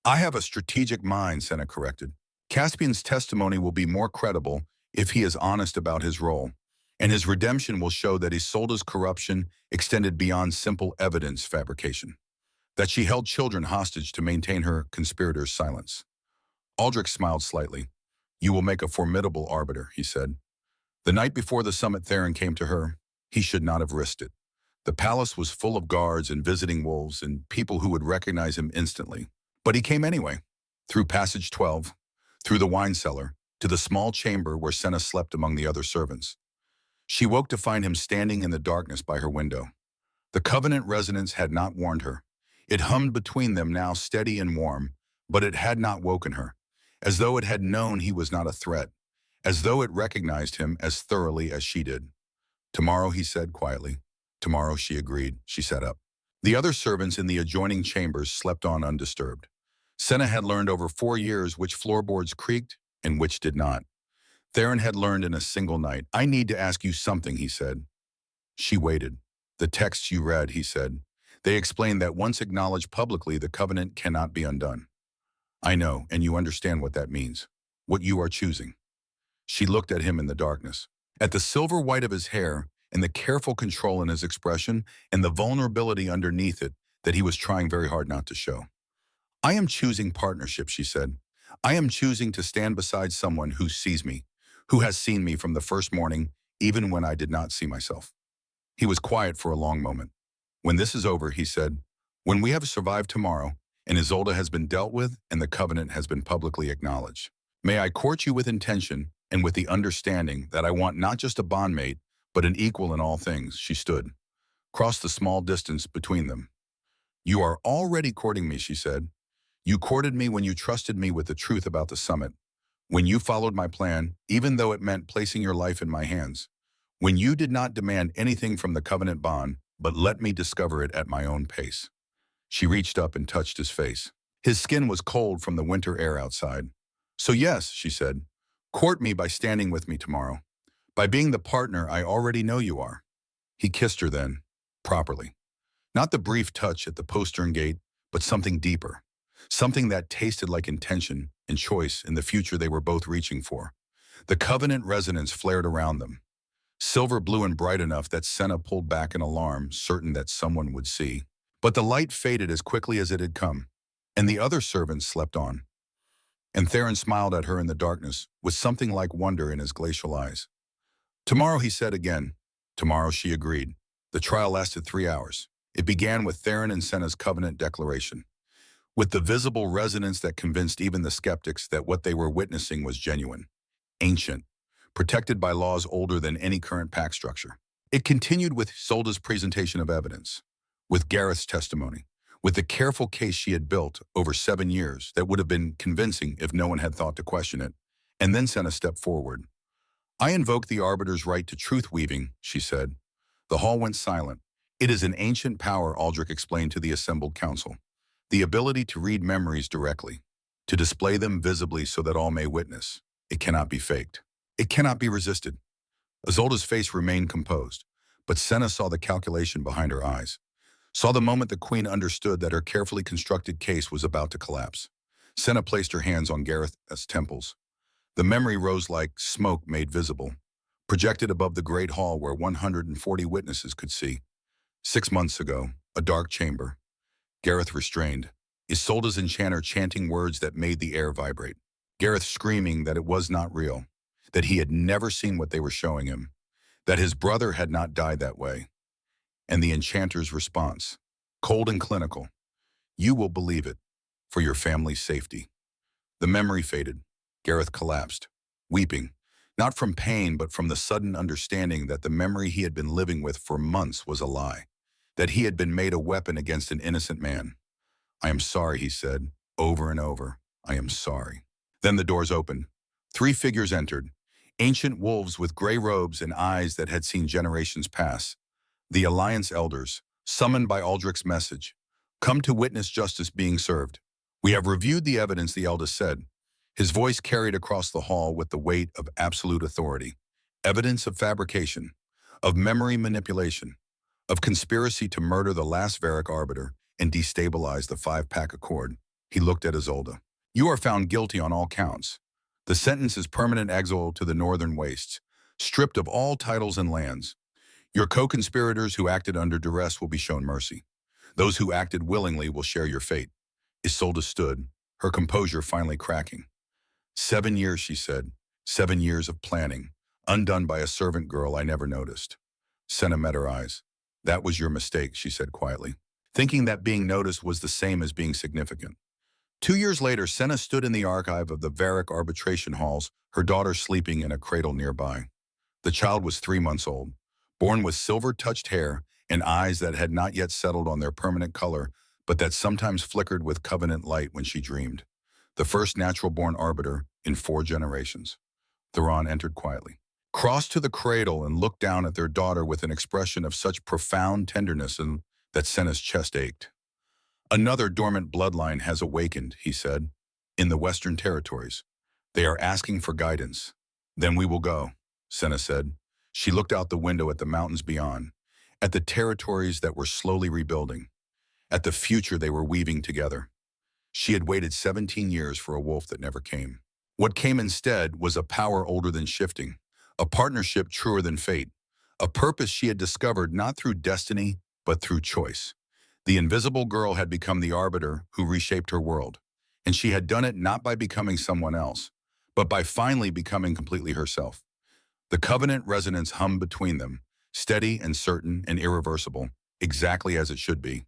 I have a strategic mind, Senna corrected. Caspian's testimony will be more credible if he is honest about his role, and his redemption will show that Isolde's corruption extended beyond simple evidence fabrication, that she held children hostage to maintain her conspirators' silence. Aldrich smiled slightly. You will make a formidable arbiter, he said. The night before the summit, Theron came to her. He should not have risked it. The palace was full of guards and visiting wolves and people who would recognize him instantly. But he came anyway, through passage 12, through the wine cellar, to the small chamber where Senna slept among the other servants. She woke to find him standing in the darkness by her window. The Covenant resonance had not warned her. It hummed between them, now steady and warm, but it had not woken her, as though it had known he was not a threat, as though it recognized him as thoroughly as she did. Tomorrow, he said quietly. Tomorrow, she agreed. She sat up. The other servants in the adjoining chambers slept on undisturbed. Senna had learned over 4 years which floorboards creaked and which did not. Theron had learned in a single night. I need to ask you something, he said. She waited. The texts you read, he said. They explain that once acknowledged publicly, the covenant cannot be undone. I know, and you understand what that means. What you are choosing. She looked at him in the darkness. At the silver white of his hair, and the careful control in his expression, and the vulnerability underneath it that he was trying very hard not to show. I am choosing partnership, she said. I am choosing to stand beside someone who sees me, who has seen me from the first morning, even when I did not see myself. He was quiet for a long moment. When this is over, he said, when we have survived tomorrow, and Isolde has been dealt with, and the covenant has been publicly acknowledged, may I court you with intention and with the understanding that I want not just a bondmate, but an equal in all things. She stood, crossed the small distance between them. You are already courting me, she said. You courted me when you trusted me with the truth about the summit, when you followed my plan, even though it meant placing your life in my hands, when you did not demand anything from the covenant bond, but let me discover it at my own pace. She reached up and touched his face. His skin was cold from the winter air outside. So yes, she said, court me by standing with me tomorrow, by being the partner I already know you are. He kissed her then, properly. Not the brief touch at the postern gate, but something deeper. Something that tasted like intention and choice in the future they were both reaching for. The covenant resonance flared around them. Silver blue and bright enough that Senna pulled back in alarm, certain that someone would see. But the light faded as quickly as it had come, and the other servants slept on. And Theron smiled at her in the darkness, with something like wonder in his glacial eyes. Tomorrow, he said again. Tomorrow, she agreed. The trial lasted 3 hours. It began with Theron and Senna's covenant declaration, with the visible resonance that convinced even the skeptics that what they were witnessing was genuine, ancient, protected by laws older than any current pact structure. It continued with Isolde's presentation of evidence, with Gareth's testimony, with the careful case she had built over 7 years that would have been convincing if no one had thought to question it, and then Senna stepped forward. I invoke the arbiter's right to truth-weaving, she said. The hall went silent. It is an ancient power, Aldrich explained to the assembled council. The ability to read memories directly, to display them visibly so that all may witness. It cannot be faked. It cannot be resisted. Isolde's face remained composed, but Senna saw the calculation behind her eyes, saw the moment the queen understood that her carefully constructed case was about to collapse. Senna placed her hands on Gareth's temples. The memory rose like smoke made visible, projected above the great hall where 140 witnesses could see. 6 months ago, a dark chamber. Gareth restrained, Isolde's enchanter chanting words that made the air vibrate. Gareth screaming that it was not real, that he had never seen what they were showing him, that his brother had not died that way. And the enchanter's response, cold and clinical, You will believe it, for your family's safety. The memory faded. Gareth collapsed, weeping, not from pain but from the sudden understanding that the memory he had been living with for months was a lie, that he had been made a weapon against an innocent man. I am sorry, he said, over and over. I am sorry. Then the doors opened. Three figures entered, ancient wolves with gray robes and eyes that had seen generations pass. The Alliance elders, summoned by Aldrich's message, come to witness justice being served. We have reviewed the evidence, the eldest said. His voice carried across the hall with the weight of absolute authority. Evidence of fabrication, of memory manipulation, of conspiracy to murder the last Varric arbiter and destabilize the five-pack accord. He looked at Isolde. You are found guilty on all counts. The sentence is permanent exile to the northern wastes, stripped of all titles and lands. Your co-conspirators who acted under duress will be shown mercy. Those who acted willingly will share your fate. Isolde stood, her composure finally cracking. 7 years, she said. 7 years of planning, undone by a servant girl I never noticed. Senna met her eyes. That was your mistake, she said quietly, thinking that being noticed was the same as being significant. 2 years later, Senna stood in the archive of the Varric arbitration halls, her daughter sleeping in a cradle nearby. The child was 3 months old, born with silver-touched hair and eyes that had not yet settled on their permanent color, but that sometimes flickered with covenant light when she dreamed. The first natural-born arbiter in 4 generations. Theron entered quietly, crossed to the cradle and looked down at their daughter with an expression of such profound tenderness that Senna's chest ached. Another dormant bloodline has awakened, he said, in the Western Territories. They are asking for guidance. Then we will go, Senna said. She looked out the window at the mountains beyond, at the territories that were slowly rebuilding, at the future they were weaving together. She had waited 17 years for a wolf that never came. What came instead was a power older than shifting, a partnership truer than fate, a purpose she had discovered not through destiny, but through choice. The invisible girl had become the arbiter who reshaped her world, and she had done it not by becoming someone else, but by finally becoming completely herself. The covenant resonance hummed between them, steady and certain and irreversible, exactly as it should be.